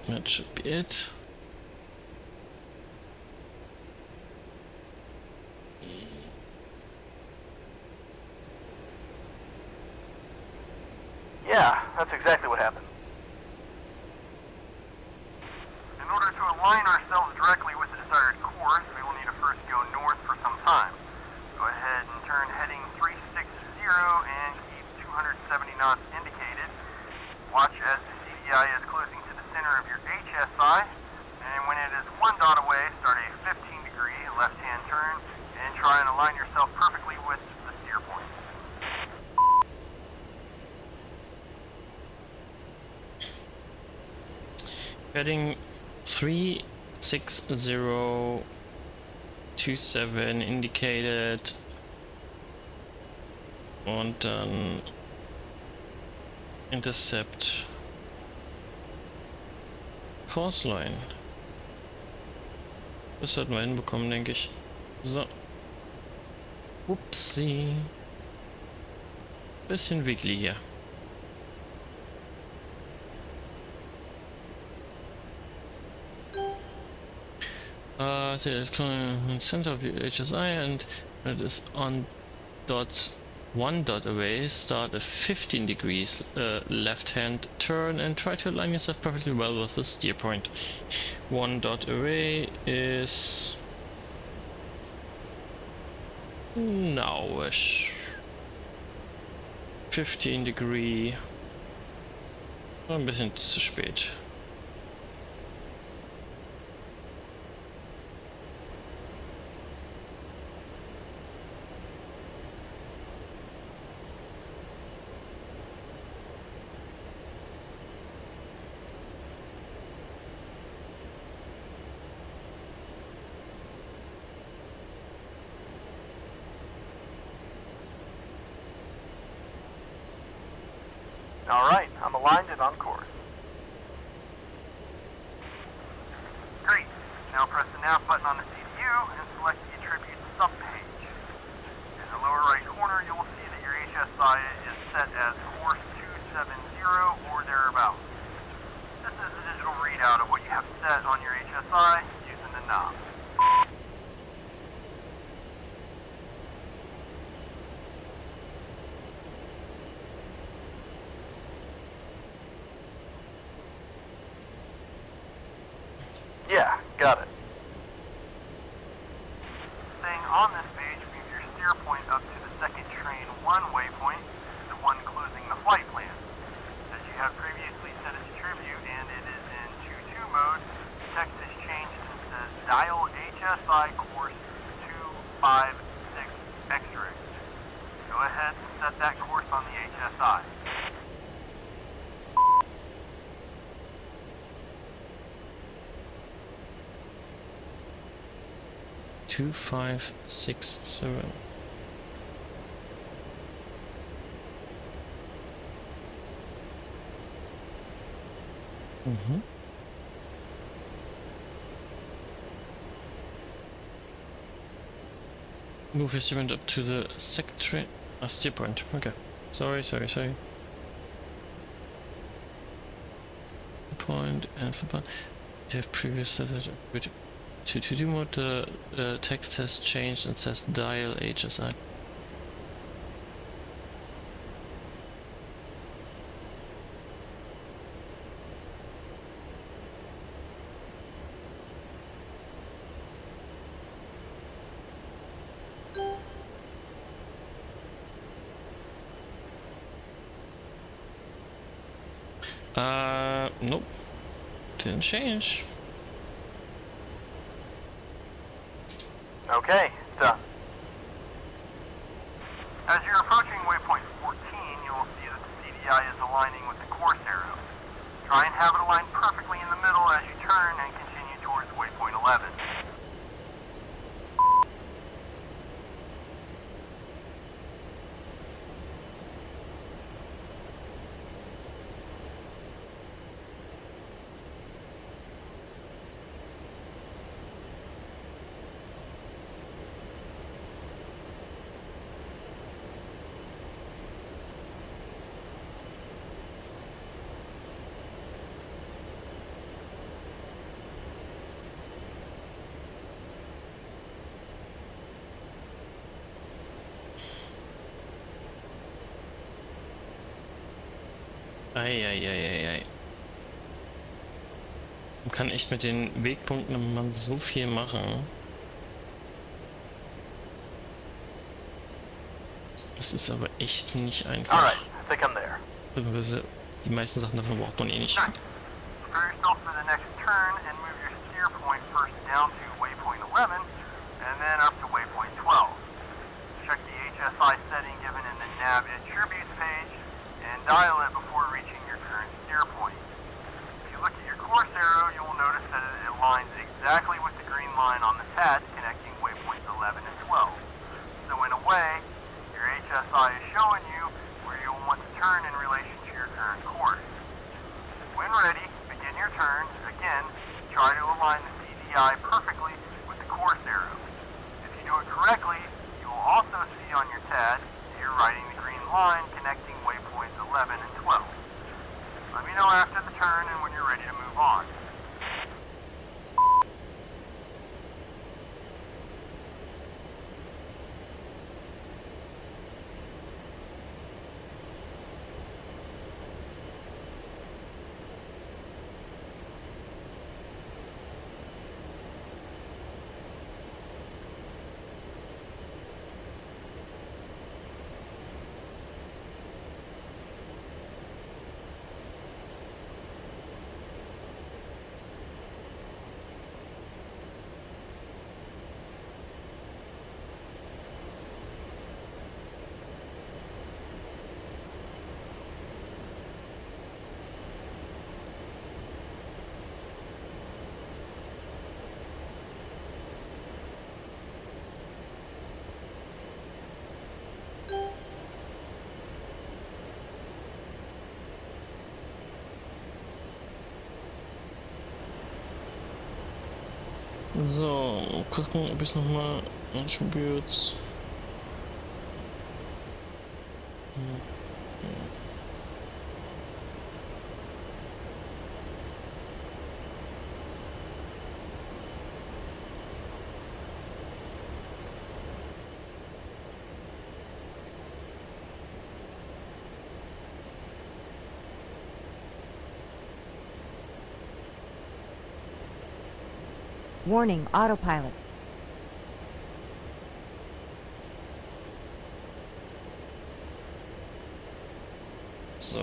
That should be it. Yeah, that's exactly what happened. In order to align ourselves directly with the desired course, we will need to first go north for some time. Go ahead and turn heading 360 and keep 270 knots indicated. Watch as the CDI is closing to the center of your HSI, and when it is 1 dot away, start a 15-degree left-hand turn and try and align yourself perfectly with the steer point. Heading 36027 indicated. Und dann Intercept Course Line. Das sollten wir hinbekommen, denke ich. So. Upsi. Bisschen wiggly hier. So it's coming center of your HSI and it is on dot 1 dot away. Start a 15 degrees left hand turn and try to align yourself perfectly well with the steer point. 1 dot away is nowish. 15 degree. Ein bisschen zu spät. Alright, I'm aligned and on course. Great. Now press the nav button on the CDU and select the attribute subpage. In the lower right corner, you will see that your HSI is set as course 270 or thereabouts. This is the digital readout of what you have set on your HSI using the knob. Yeah, got it. Staying on this page moves your steer point up to the second train 1 waypoint, the one closing the flight plan. As you have previously set its tribute and it is in HSI course 256 X-ray. Go ahead and set that course on the HSI. Two, 5, 6, 7. Move instrument up to the sector. Steer point. Okay. Sorry. Point and for point. You have previous set it to do mode. The text has changed and says dial HSI. Nope. Didn't change. Okay, done. As you're approaching waypoint 14, you will see that the CDI is aligning with the course arrow. Try and have it aligned perfectly in the middle as you turn and continue towards waypoint 11. Ei. Man kann echt mit den Wegpunkten im Moment so viel machen. Das ist aber echt nicht einfach. Alright, I think I'm there. Beziehungsweise die meisten Sachen davon braucht man eh nicht. Nice. Prepare yourself for the next turn and move your steer point first down to waypoint 11 and then up to waypoint 12. Check the HSI setting given in the nav attributes page and dial it before reaching your current steer point. If you look at your course arrow, you will notice that it aligns exactly with the green line on the pad connecting waypoints 11 and 12. So in a way, your HSI is showing you where you'll want to turn in relation to your current course. When ready, begin your turn. Again, try to align the CDI perfectly with the course arrow. If you do it correctly, you will also see on your TAD that you're riding the green line connecting waypoints 11 and 12. Let me know after the turn and when you're ready to move on. So, gucken, ob ich nochmal Attributes. Warning, autopilot. So.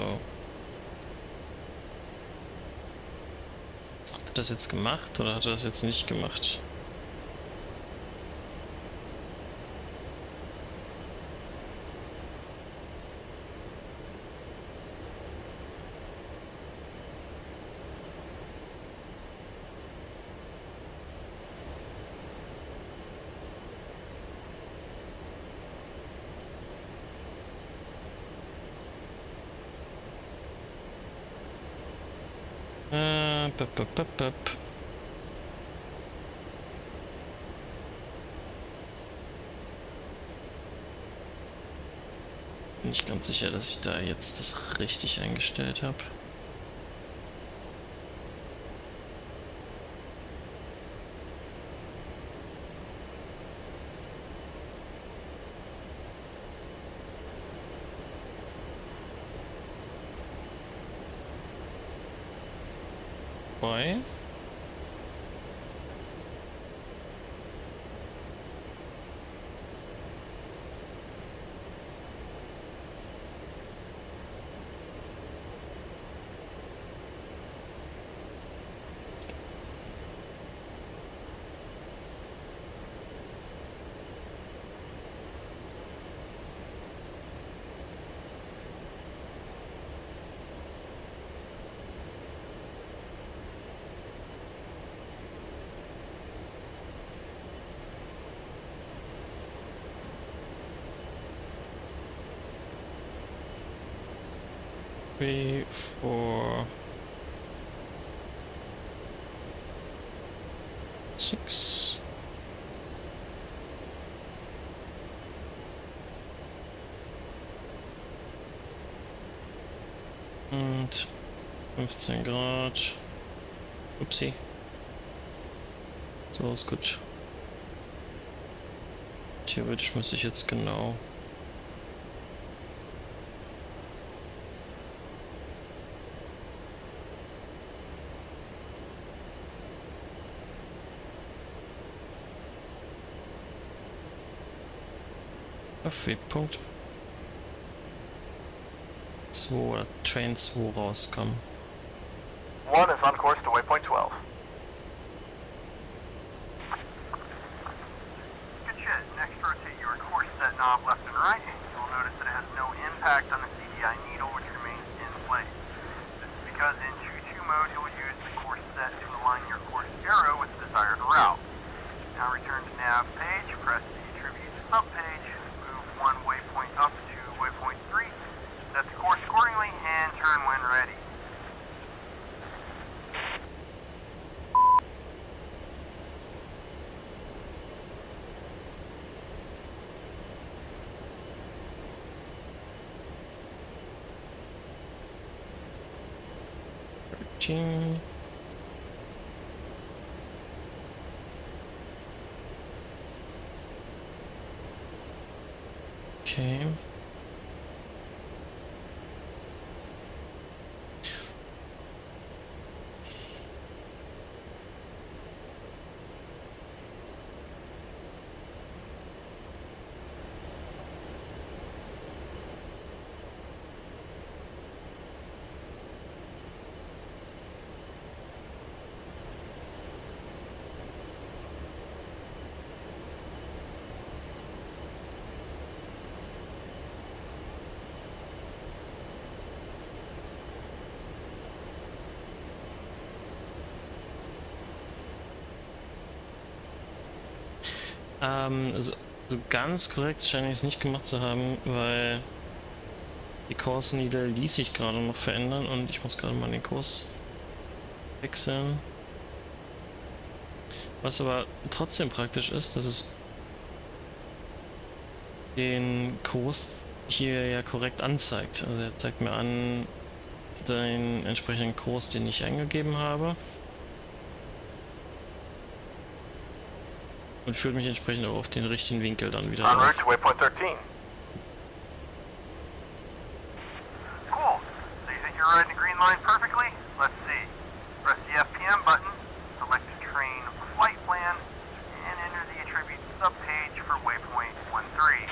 Hat er das jetzt gemacht oder hat er das jetzt nicht gemacht? Bup. Bin ich ganz sicher, dass ich da jetzt das richtig eingestellt habe. Bei three, four, 6. Und 15 Grad. Upsi. So ist gut. Theoretisch müsste ich jetzt genau auf Wegpunkt 2 oder Train 2 rauskommen. 1 is on course to waypoint 12. Good shit. Next, rotate your course set knob left and right. You'll notice that it has no impact on the CDI needle, which remains in place. This is because in 2-2 mode, you'll use the course set to align your course arrow with the desired route. Now return to nav page, press the attribute sub page, move one waypoint up to waypoint 3, set the course accordingly, and turn when ready. Okay. So ganz korrekt scheine ich es nicht gemacht zu haben, weil die Course Needle ließ sich gerade noch verändern und ich muss gerade mal den Kurs wechseln. Was aber trotzdem praktisch ist, dass es den Kurs hier ja korrekt anzeigt. Also er zeigt mir an den entsprechenden Kurs, den ich eingegeben habe. Und führt mich entsprechend auch auf den richtigen Winkel dann wieder En route auf. to waypoint 13. Cool. So you think you're riding the green line perfectly? Let's see. Press the FPM button, select train flight plan, and enter the attribute subpage for waypoint 13.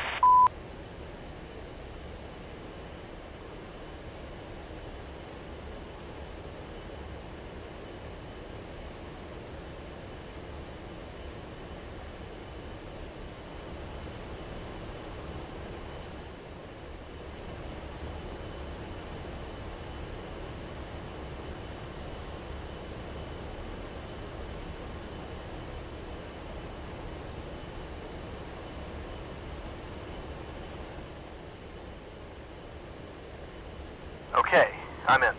Okay, I'm in.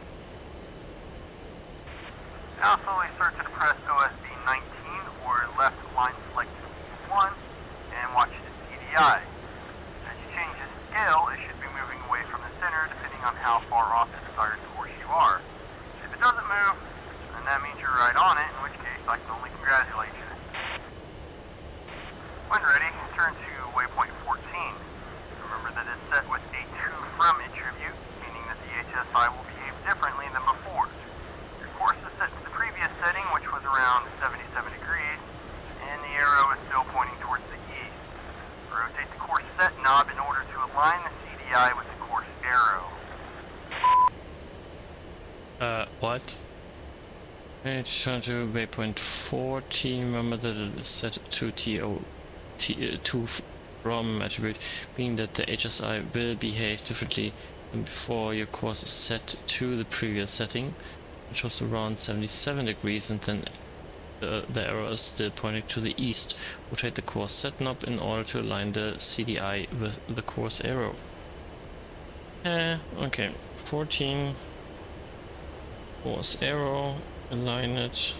Turn to waypoint 14. Remember that it is set to TO2 from attribute, meaning that the HSI will behave differently than before your course is set to the previous setting, which was around 77 degrees, and then the arrow is still pointing to the east. Rotate the course set knob in order to align the CDI with the course arrow. Okay. 14. Course arrow. Align it.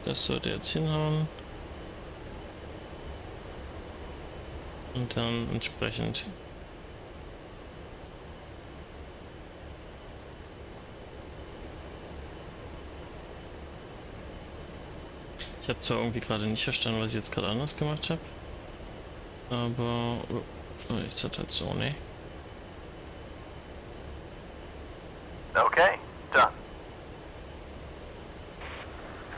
Das sollte jetzt hinhauen. Und dann entsprechend. Ich habe zwar irgendwie gerade nicht verstanden, was ich jetzt gerade anders gemacht habe. Aber ich hatte halt so, ne? Okay, done.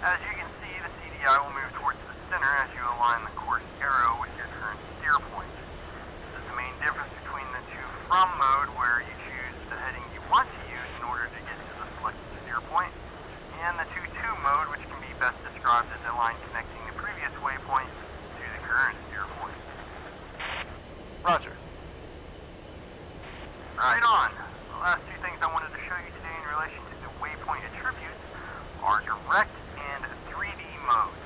As you can see, the CDI will move towards the center as you align the course arrow with your current steer point. This is the main difference between the two from mode, where you choose the heading you want to use in order to get to the selected steer point, and the 2-2 mode, which can be best described as a line connecting the previous waypoint to the current steer point. Roger. Right on. The last two things I wanted to show you today in relation to the waypoint attributes are direct and 3D modes.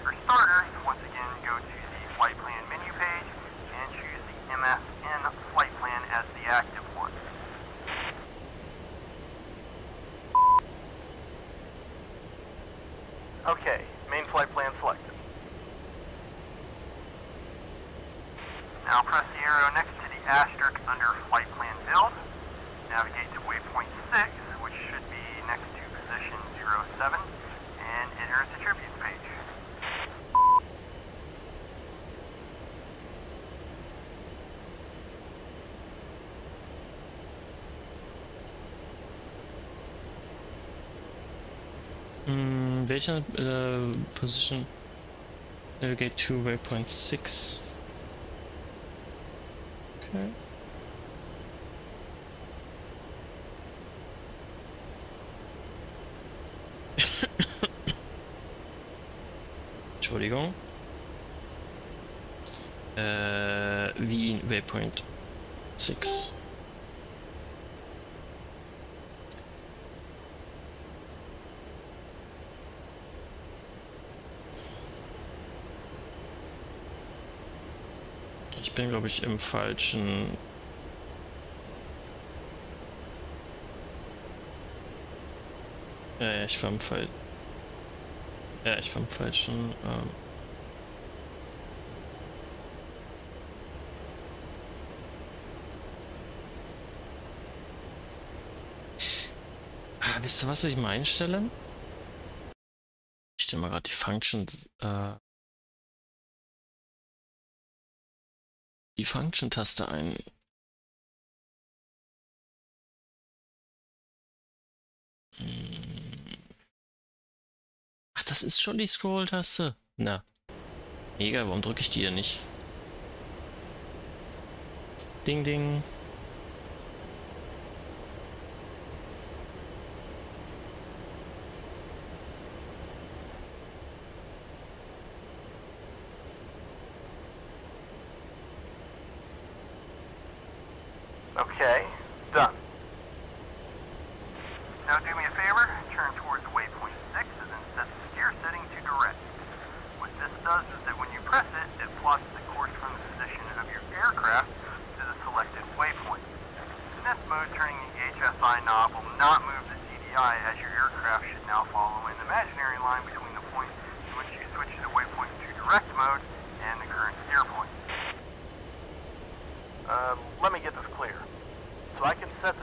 For starters, once again, go to the flight plan menu page and choose the MFN flight plan as the active one. Okay, main flight plan selected. Now press the arrow next to the asterisk under flight plan build. Navigate to waypoint 6, which should be next to position 07, and enter its attributes page. Welche position? Navigate to waypoint 6. Okay. Entschuldigung. Wie waypoint 6. Ich bin, glaube ich, im falschen. Ja, ich war im falschen. Ja, ich war im falschen. Wisst ihr, was ich mal einstelle? Ich stelle mal gerade die Functions. Die Function-Taste ein. Ach, das ist schon die Scroll-Taste. Na. Mega, warum drücke ich die denn nicht? Ding, ding. Okay, done. Now do me a favor, turn towards waypoint 6 and then set the steer setting to direct. What this does is that when you press it, it plots the course from the position of your aircraft to the selected waypoint. In this mode, turning the HSI knob will not move the CDI, as your aircraft should now follow an imaginary line between the point in which you switch the waypoint to direct mode and the current steer point. Let me get this clear. So I can set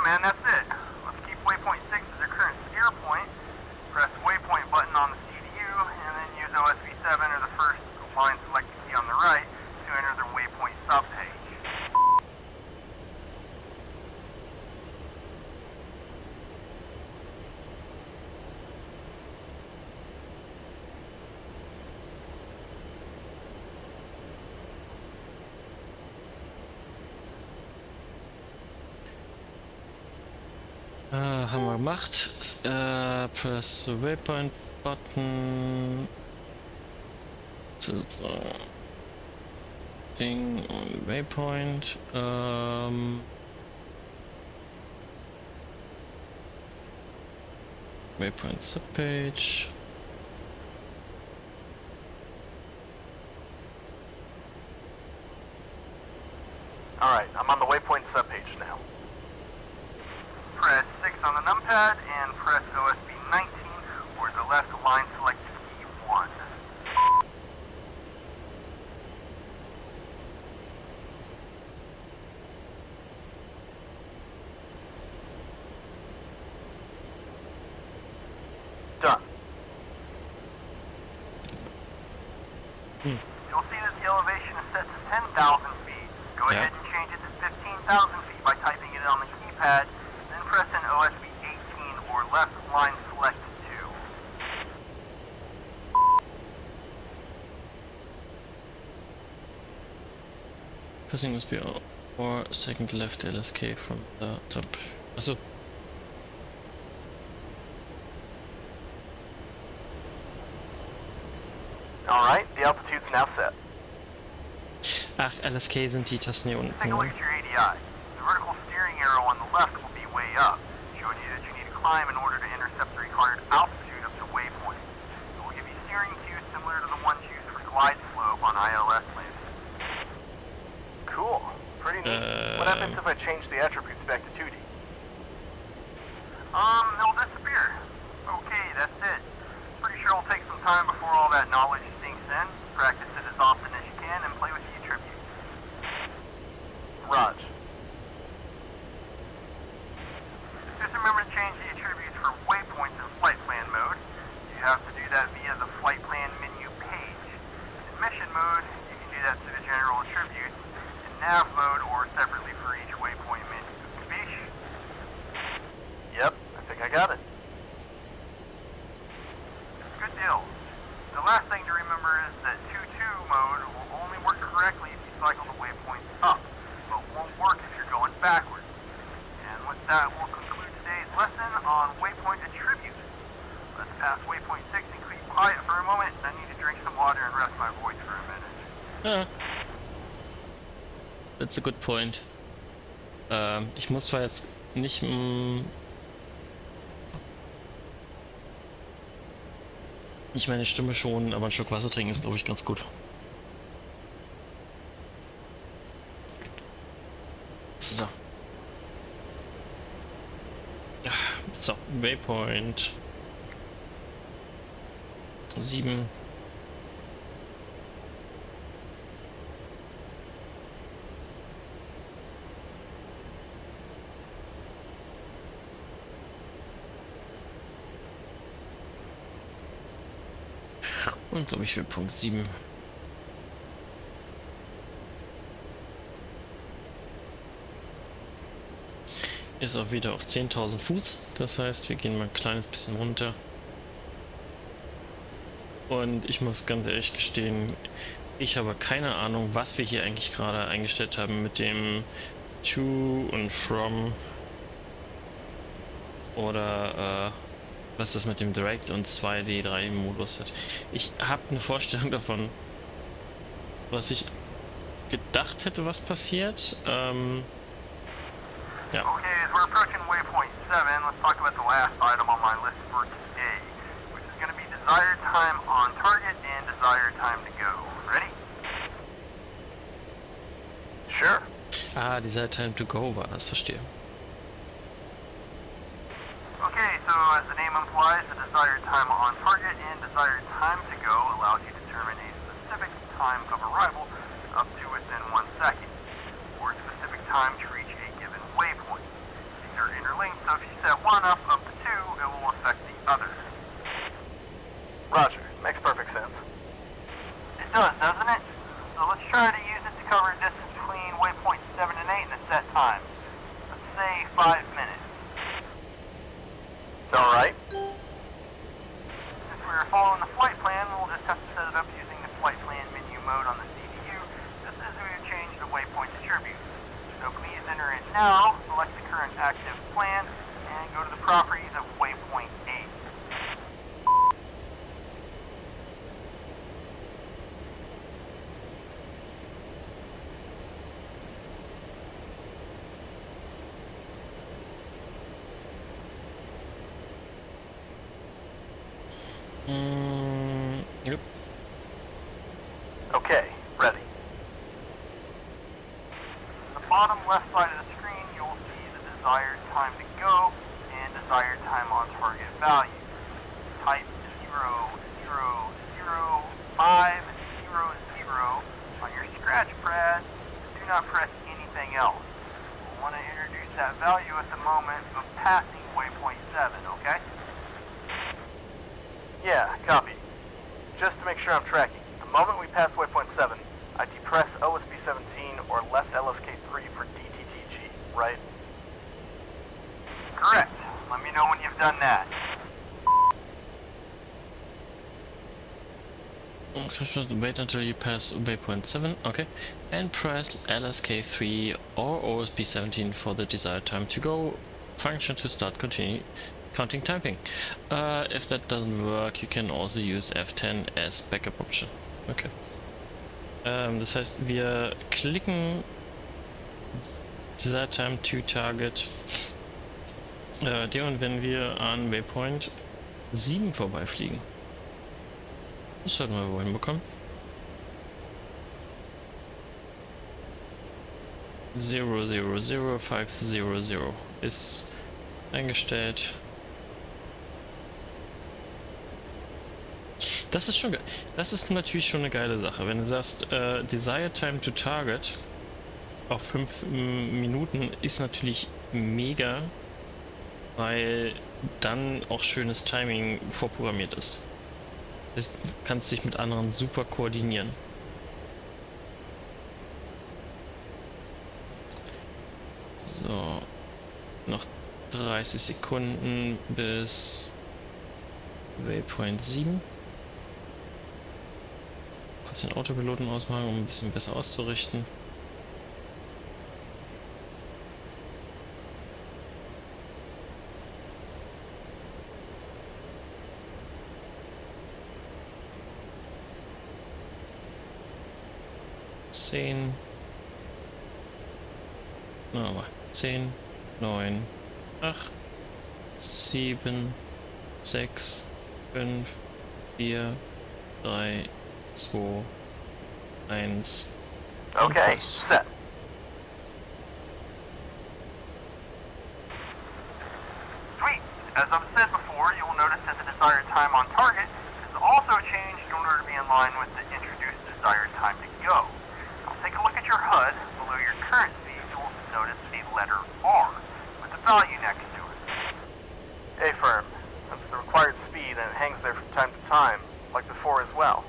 man, that's it. Let's keep waypoint 6 as your current steer point. Press the waypoint button on the CDU, and then use OSB7 or the first line selected key on the right to enter the waypoint subpage. Haben wir gemacht. Press the waypoint button. Ding on waypoint. Waypoint subpage. Alright, I'm on the waypoint subpage now. Press 6 on the numpad and press OSB 19 or the left line selected key 1. Done. You'll see that the elevation is set to 10,000 feet. Go ahead and change it to 15,000 feet by typing it on the keypad. Press in OSB 18 or left line select 2. Pressing USB or second left LSK from the top. Also. Alright, the altitude's now set. Ach, LSK sind die Tasten hier unten. Take a look at your ADI. The vertical steering arrow on the left will be way up, showing you that you need to climb in order to intercept the required altitude of the waypoint. It will give you steering cues similar to the ones used for glide slope on ILS landings. Cool. Pretty neat. What happens if I change the attributes back to 2D? They'll disappear. Okay, that's it. Pretty sure it'll take some time before all that knowledge sinks in. Practice it as often as you can and play with the attributes. Raj. Just remember to change the attributes for waypoints in flight plan mode. You have to do that via the flight plan menu page. In mission mode, you can do that through the general attributes. In nav mode or separately for each waypoint menu. Speech? Yep, I think I got it. Good deal. The last thing to remember is that 2-2 mode will only work correctly if you cycle the waypoints up, but won't work if you're going backwards. And with that, we'll conclude today's lesson on waypoint attributes. Let's pass waypoint 6 and keep quiet for a moment. I need to drink some water and rest my voice for a minute. That's a good point. Ich muss zwar jetzt nicht nicht meine Stimme schonen, aber ein Schluck Wasser trinken ist, glaube ich, ganz gut. So. So, Waypoint 7. Und glaube ich für Punkt 7. Ist auch wieder auf 10.000 Fuß. Das heißt, wir gehen mal ein kleines bisschen runter. Und ich muss ganz ehrlich gestehen, ich habe keine Ahnung, was wir hier eigentlich gerade eingestellt haben mit dem To und From. Oder was das mit dem Direct und 2D3 Modus hat. Ich habe eine Vorstellung davon, was ich gedacht hätte, was passiert. Ja. Okay, as we're approaching waypoint 7, let's talk about the last item on my list for today, which is going to be desired time on target and desired time to go. Ready? Sure. Ah, dieser Time to Go war das, verstehe. Okay, so as the name implies, the desired time on target and desired time to go allows you to determine a specific time of arrival up to within 1 second, or a specific time to reach a given waypoint. These are your link, so if you set one up to 2, it will affect the others. Roger. Makes perfect sense. It does, doesn't it? So let's try to use it to cover a distance between waypoints 7 and 8 in a set time. Let's say 5 minutes. Alright. Since we were following the flight plan, we'll just have to set it up using the flight plan menu mode on the CPU, just as we would change the waypoint attributes. So please enter it now, select the current active plan, and go to the properties of waypoint 8. Yep. Okay, ready. On the bottom left side of the screen, you'll see the desired time to go and desired time on target value. Type 0, 0, 0, 5, 0, 0 on your scratch pad. Do not press anything else. We'll want to introduce that value at the moment of passing waypoint 7, okay? Yeah, copy. Just to make sure I'm tracking, the moment we pass waypoint 7, I depress OSB 17 or left LSK3 for DTTG, right? Correct. Let me know when you've done that. Wait until you pass waypoint 7, okay, and press LSK3 or OSB 17 for the desired time to go function to start counting timing. If that doesn't work, you can also use F10 as backup option. Okay. Das heißt, wir klicken Desired Time to Target und wenn wir an Waypoint 7 vorbeifliegen. Das sollten wir wohl hinbekommen. 000500 ist eingestellt. Das ist schon geil. Das ist natürlich schon eine geile Sache. Wenn du sagst, Desired Time to Target auf 5 Minuten ist natürlich mega, weil dann auch schönes Timing vorprogrammiert ist. Du kannst dich mit anderen super koordinieren. So, noch 30 Sekunden bis Waypoint 7. Kurz den Autopiloten ausmachen, um ein bisschen besser auszurichten. Nochmal. 10, 9, 8, 7, 6, 5, 4, 3, 2, 1. Okay, set. Sweet. As I've said before, you will notice that the desired time on target is also changed in order to be in line with the introduced desired time to go. Now take a look at your HUD. Below your current speed, you will notice a letter R with a value next to it. A-firm. That's the required speed and it hangs there from time to time, like before as well.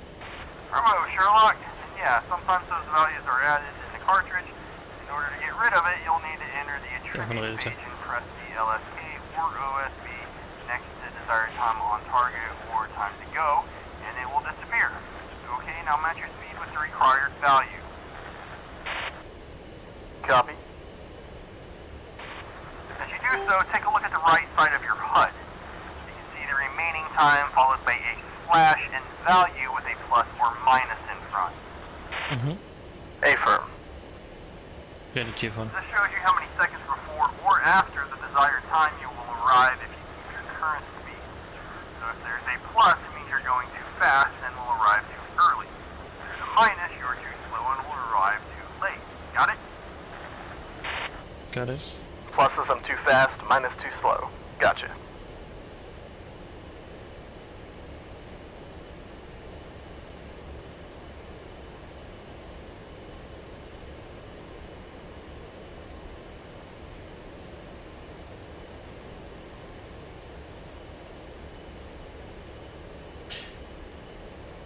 Bravo, Sherlock. Yeah, sometimes those values are added in the cartridge. In order to get rid of it, you'll need to enter the attribute page and press the LSK or OSB next to desired time on target or time to go, and it will disappear. Okay, now match your speed with the required value. Copy. As you do so, take a look at the right side of your HUD. You can see the remaining time followed by a slash and value with a plus or minus in front. A-firm. Relativ on. This shows you how many seconds before or after the desired time you will arrive if you keep your current speed. So if there's a plus, it means you're going too fast and will arrive too early. If there's a minus, you're too slow and will arrive too late. Got it? Got it. Pluses I'm too fast, minus too slow. Gotcha.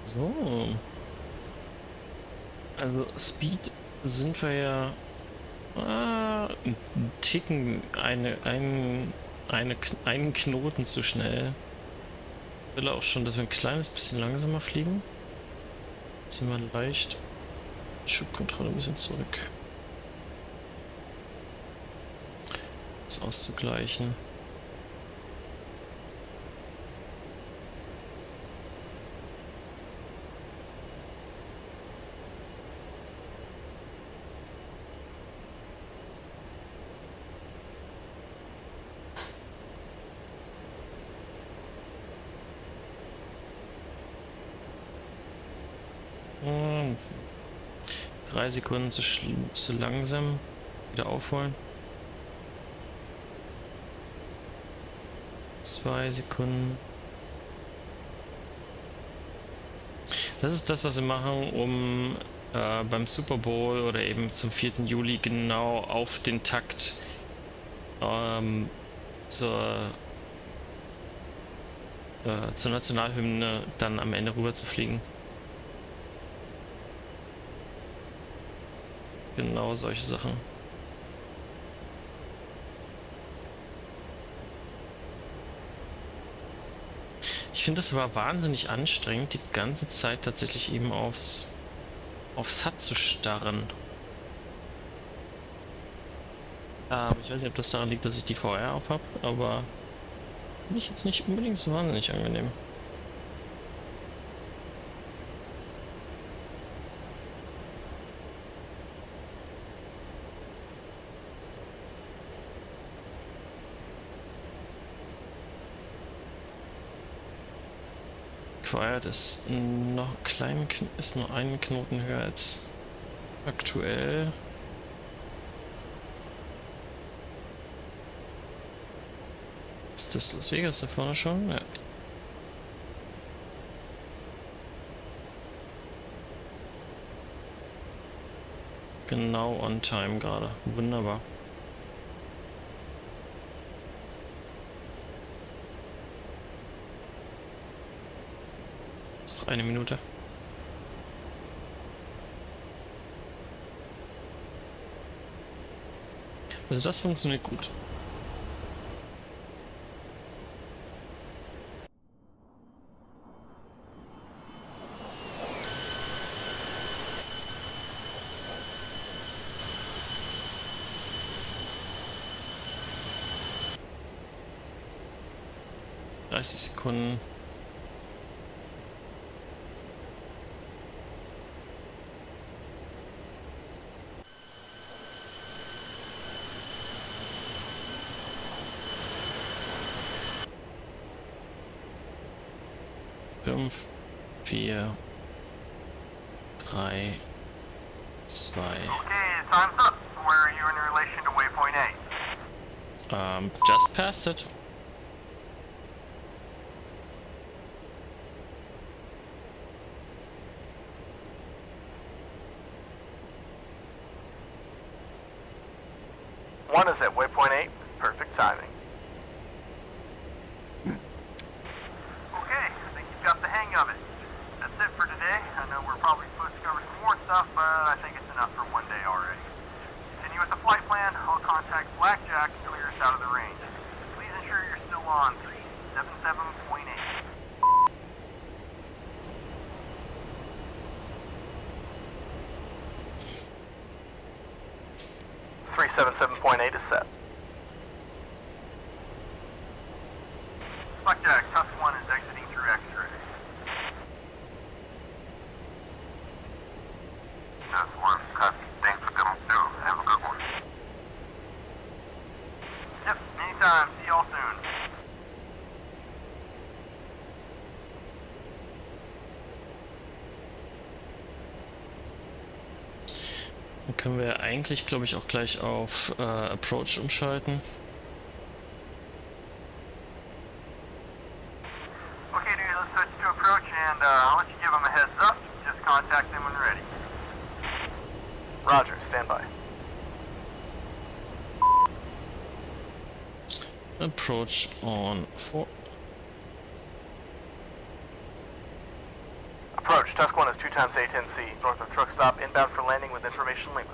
So. Also Speed sind wir ja einen Ticken, einen Knoten zu schnell. Ich will auch schon, dass wir ein kleines bisschen langsamer fliegen. Ziehen wir leicht Schubkontrolle ein bisschen zurück. Das auszugleichen. Und 3 Sekunden zu langsam. Wieder aufholen. 2 Sekunden. Das ist das, was wir machen, um beim Super Bowl oder eben zum 4. Juli genau auf den Takt zur Nationalhymne dann am Ende rüber zu fliegen. Genau solche Sachen. Ich finde, es war wahnsinnig anstrengend, die ganze Zeit tatsächlich eben aufs HUD zu starren. Ich weiß nicht, ob das daran liegt, dass ich die VR auf habe, aber finde ich jetzt nicht unbedingt so wahnsinnig angenehm. Quiet ist noch ist nur einen Knoten höher als aktuell. Ist das Las Vegas da vorne schon? Ja. Genau on time gerade. Wunderbar. Noch eine Minute. Also das funktioniert gut. Sekunden. Fünf, 4, 3, 2. Okay, time's up. Where are you in relation to waypoint A? Just past it. One is at waypoint 8. Perfect timing. Okay, I think you've got the hang of it. That's it for today. I know we're probably supposed to cover some more stuff, but I think it's enough for one day already. Continue with the flight plan. I'll contact Blackjack and clear us out of the range. Please ensure you're still on 377.8. 377.8 is set. Blackjack, TUF 1 is exiting through X-ray. TUF 1, copy. Thanks for coming through. Have a good one. Yep, anytime. See y'all soon. Dann können wir eigentlich, glaube ich, auch gleich auf Approach umschalten. Okay, dude, let's switch to approach, and I'll let you give them a heads up. Just contact them when ready. Roger, stand by. Approach on 4. Approach, Tusk 1 is 2 times A10C, north of truck stop, inbound for landing with information Lima.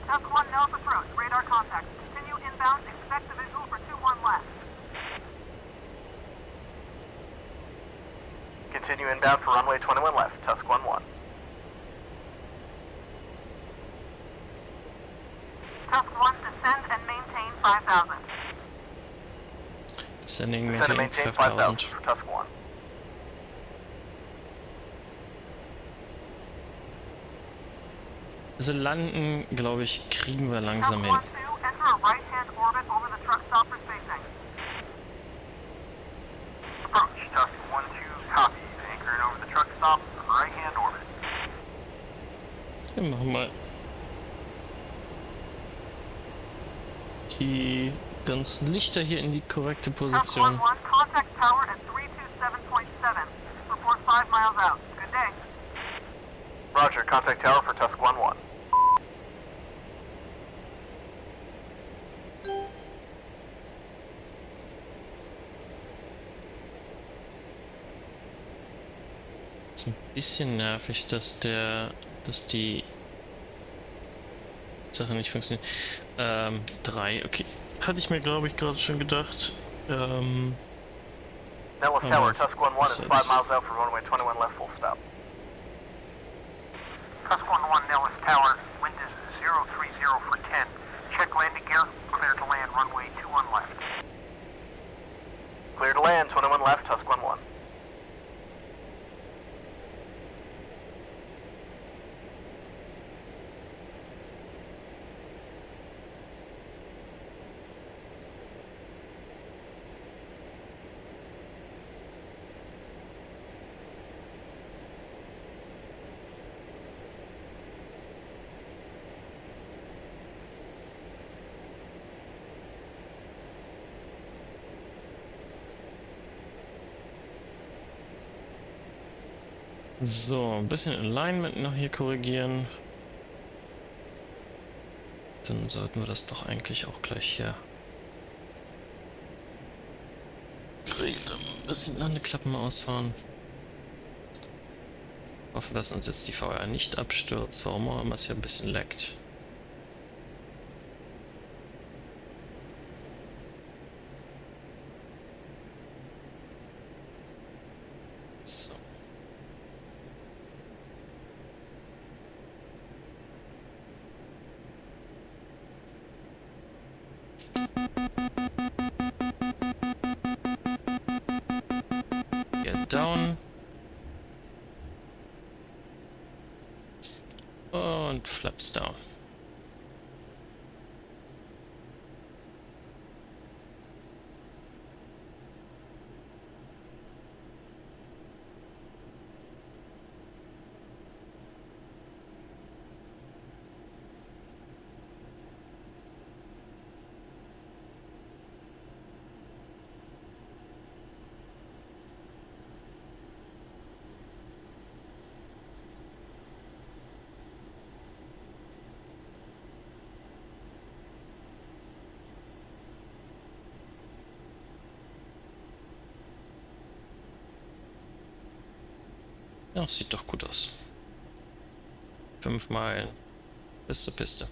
Tusk 1 Nellis approach, radar contact. Continue inbound, expect the visual for 2-1 left. Continue inbound for runway 21 left, Tusk 1-1. Tusk 1, descend and maintain 5,000. Descending, Descend and maintain maintain 5000. 5,000 for Tusk 1. Also landen, glaube ich, kriegen wir langsam Tusk hin. 1-2, enter a right-hand orbit over the truck stop for spacing. Approach, Tusk 1-2, copy. Anchoring over the truck stop, right-hand orbit. Wir machen mal die ganzen Lichter hier in die korrekte Tusk Position. 1-1, contact tower at 327.7. Report 5 miles out. Good day. Roger, contact tower for Tusk 1-1. Ist ein bisschen nervig, dass die Sache nicht funktioniert. 3, okay. Hatte ich mir, glaube ich, gerade schon gedacht. Nellis Oh, Tower, Tusk 1-1 is 5 that's- miles out for runway 21 left, full stop. Tusk 1-1, Nellis Tower. Wind is 030 for 10. Check landing gear. Clear to land runway 21 left. Clear to land, 21 left, Tusk 1-1. So, ein bisschen Alignment noch hier korrigieren. Dann sollten wir das doch eigentlich auch gleich hier regeln. Ein bisschen Landeklappen ausfahren. Hoffen, dass uns jetzt die VR nicht abstürzt. Warum auch immer es hier ein bisschen laggt. So. Get down. Und flaps down. Ja, sieht doch gut aus. 5 Meilen bis zur Piste.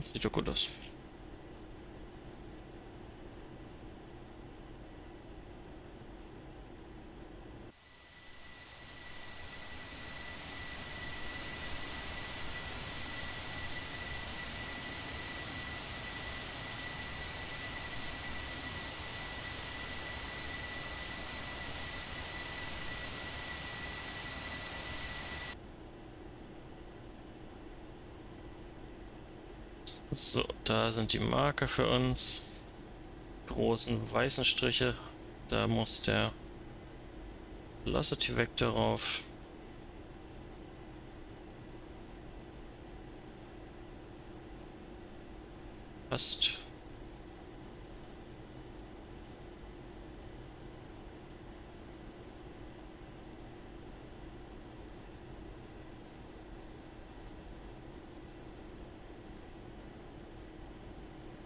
Sieht doch gut aus. So, da sind die Marker für uns. Großen weißen Striche. Da muss der Velocity Vector rauf. Passt.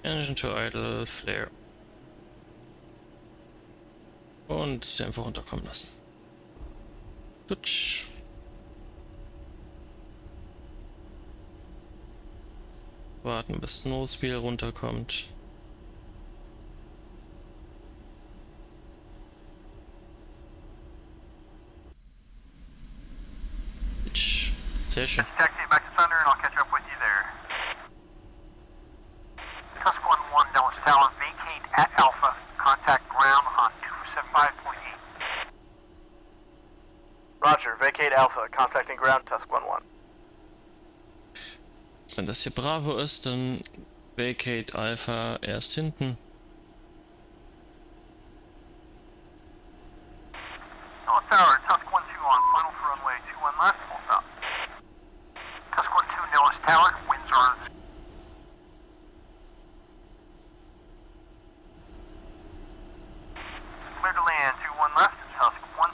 Engine to idle, Flare. Und einfach runterkommen lassen. Tutsch. Warten bis Snowspiel runterkommt. Tutsch. Sehr schön. Taxi back to Thunder and I'll catch up with you there. Tusk 1-1 Dallas Tower, vacate at Alpha, contact ground on 275.8. Roger, vacate Alpha, contacting ground, Tusk 1-1. Wenn das hier Bravo ist, dann Vacate Alpha erst hinten. Dallas Tower, Tusk 1-2 on final for runway 21 left, full stop. Tusk 1-2 Dallas Tower, winds are clear to land 21 left, Tusk 1-2.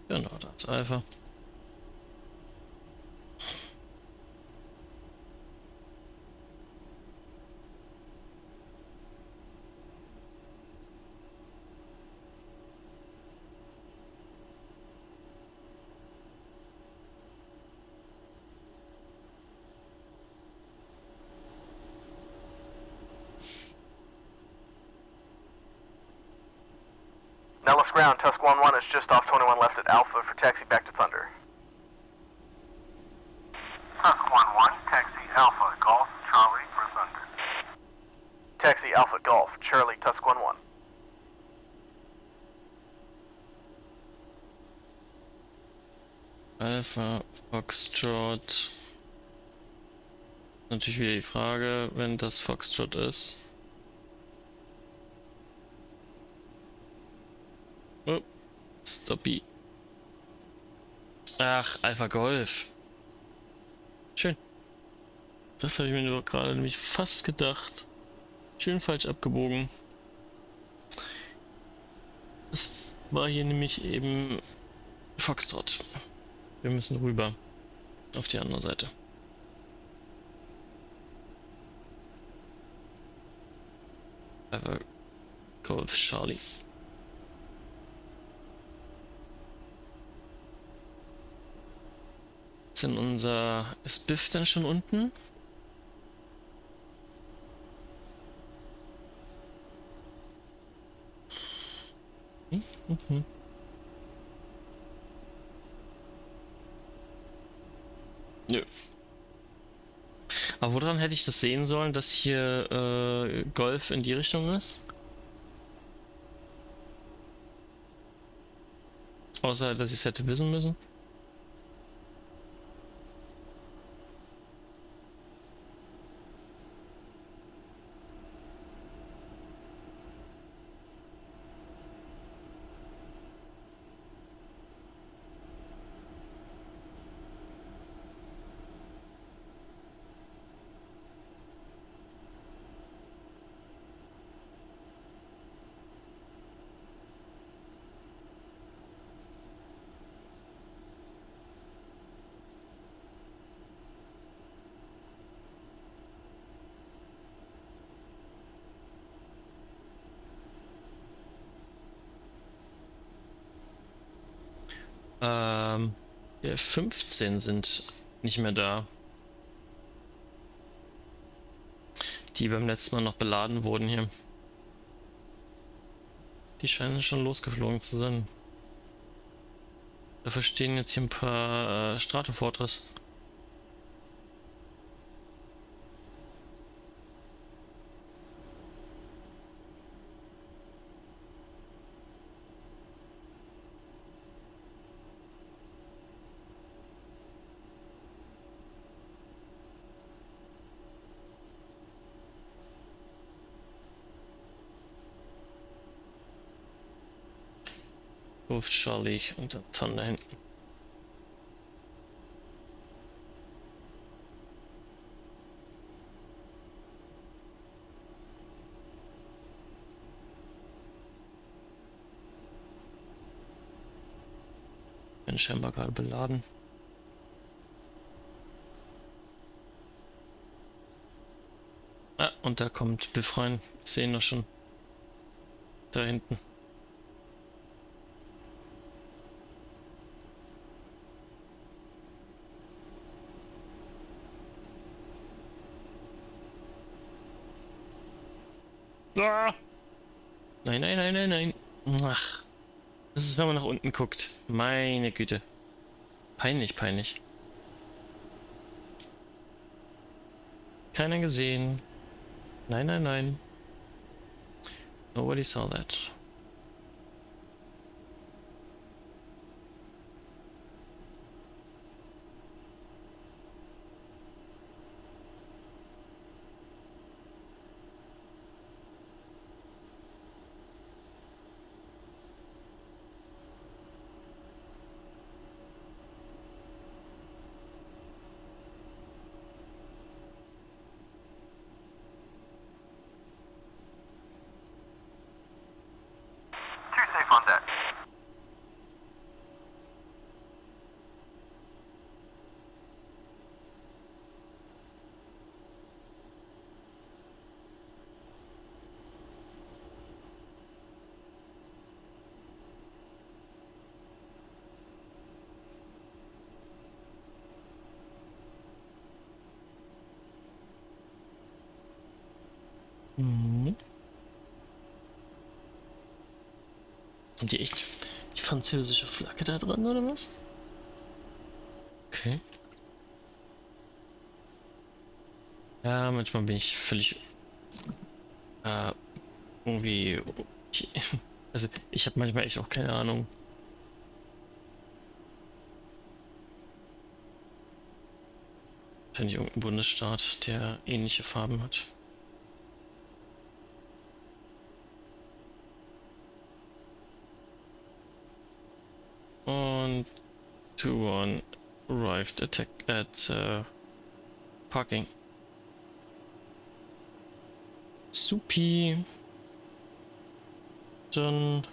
Genau, da ist Alpha. Nellis ground, Tusk 1-1 is just off 21 left at Alpha for taxi back to Thunder. Tusk 1-1, taxi Alpha, Golf, Charlie for Thunder. Taxi Alpha Golf, Charlie, Tusk 1-1. Alpha, Foxtrot. Natürlich wieder die Frage, wenn das Foxtrot ist. Oh, Stoppy. Ach, Alpha Golf. Schön. Das habe ich mir nur gerade nämlich fast gedacht. Schön falsch abgebogen. Das war hier nämlich eben Foxtrot. Wir müssen rüber auf die andere Seite. Alpha Golf Charlie. Ist denn ist Biff denn schon unten? Mhm. Nö. Aber woran hätte ich das sehen sollen, dass hier Golf in die Richtung ist? Außer, dass ich es hätte wissen müssen. Der 15 sind nicht mehr da. Die beim letzten Mal noch beladen wurden hier. Die scheinen schon losgeflogen zu sein. Dafür stehen jetzt hier ein paar Stratofortress. Ruft Charlie und dann von da hinten. Bin scheinbar gerade beladen. Ah, und da kommt Befreien. Ich sehe ihn doch schon. Da hinten. Ah! Nein, nein, nein, nein, nein. Ach. Das ist, wenn man nach unten guckt. Meine Güte. Peinlich, peinlich. Keiner gesehen. Nein, nein, nein. Nobody saw that. Too safe on deck. Mhm. Haben die echt die französische Flagge da dran, oder was? Okay. Ja, manchmal bin ich völlig irgendwie. Ich, also ich habe manchmal echt auch keine Ahnung. Wahrscheinlich irgendein Bundesstaat, der ähnliche Farben hat. Und 2-1 arrived at parking. Supi. Dann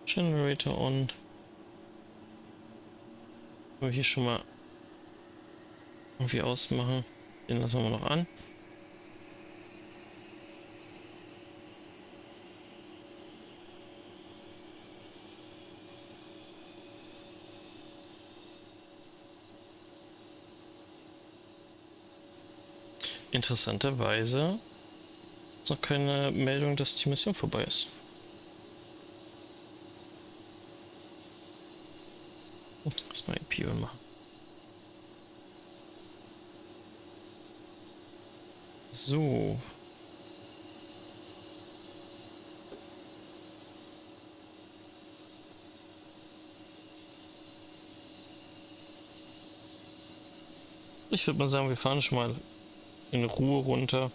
Generator on. Können wir hier schon mal irgendwie ausmachen. Den lassen wir mal noch an. Interessanterweise ist noch keine Meldung, dass die Mission vorbei ist. Lass mal EP machen. So. Ich würde mal sagen, wir fahren schon mal in Ruhe runter.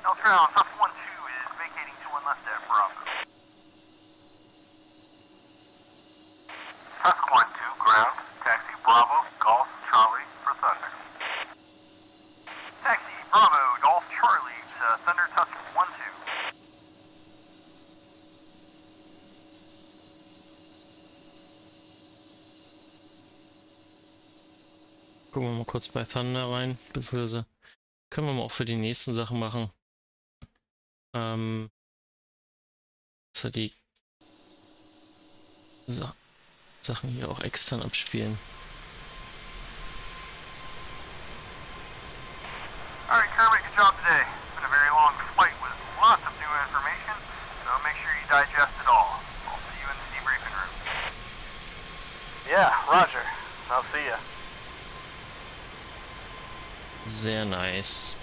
Australia, Tuff 1-2 is vacating to one left at Bravo. Tusk 1-2, ground, taxi Bravo, Golf, Charlie for Thunder. Taxi Bravo, Golf, Charlie to Thunder, Tusk 1-2. Gucken wir mal kurz bei Thunder rein, beziehungsweise können wir mal auch für die nächsten Sachen machen. Das war die Sachen hier auch extern abspielen. Alright, Kermit, good job today. It's been a very long flight with lots of new information, so make sure you digest it all. I'll see you in the debriefing room. Yeah, roger. I'll see ya. Sehr nice.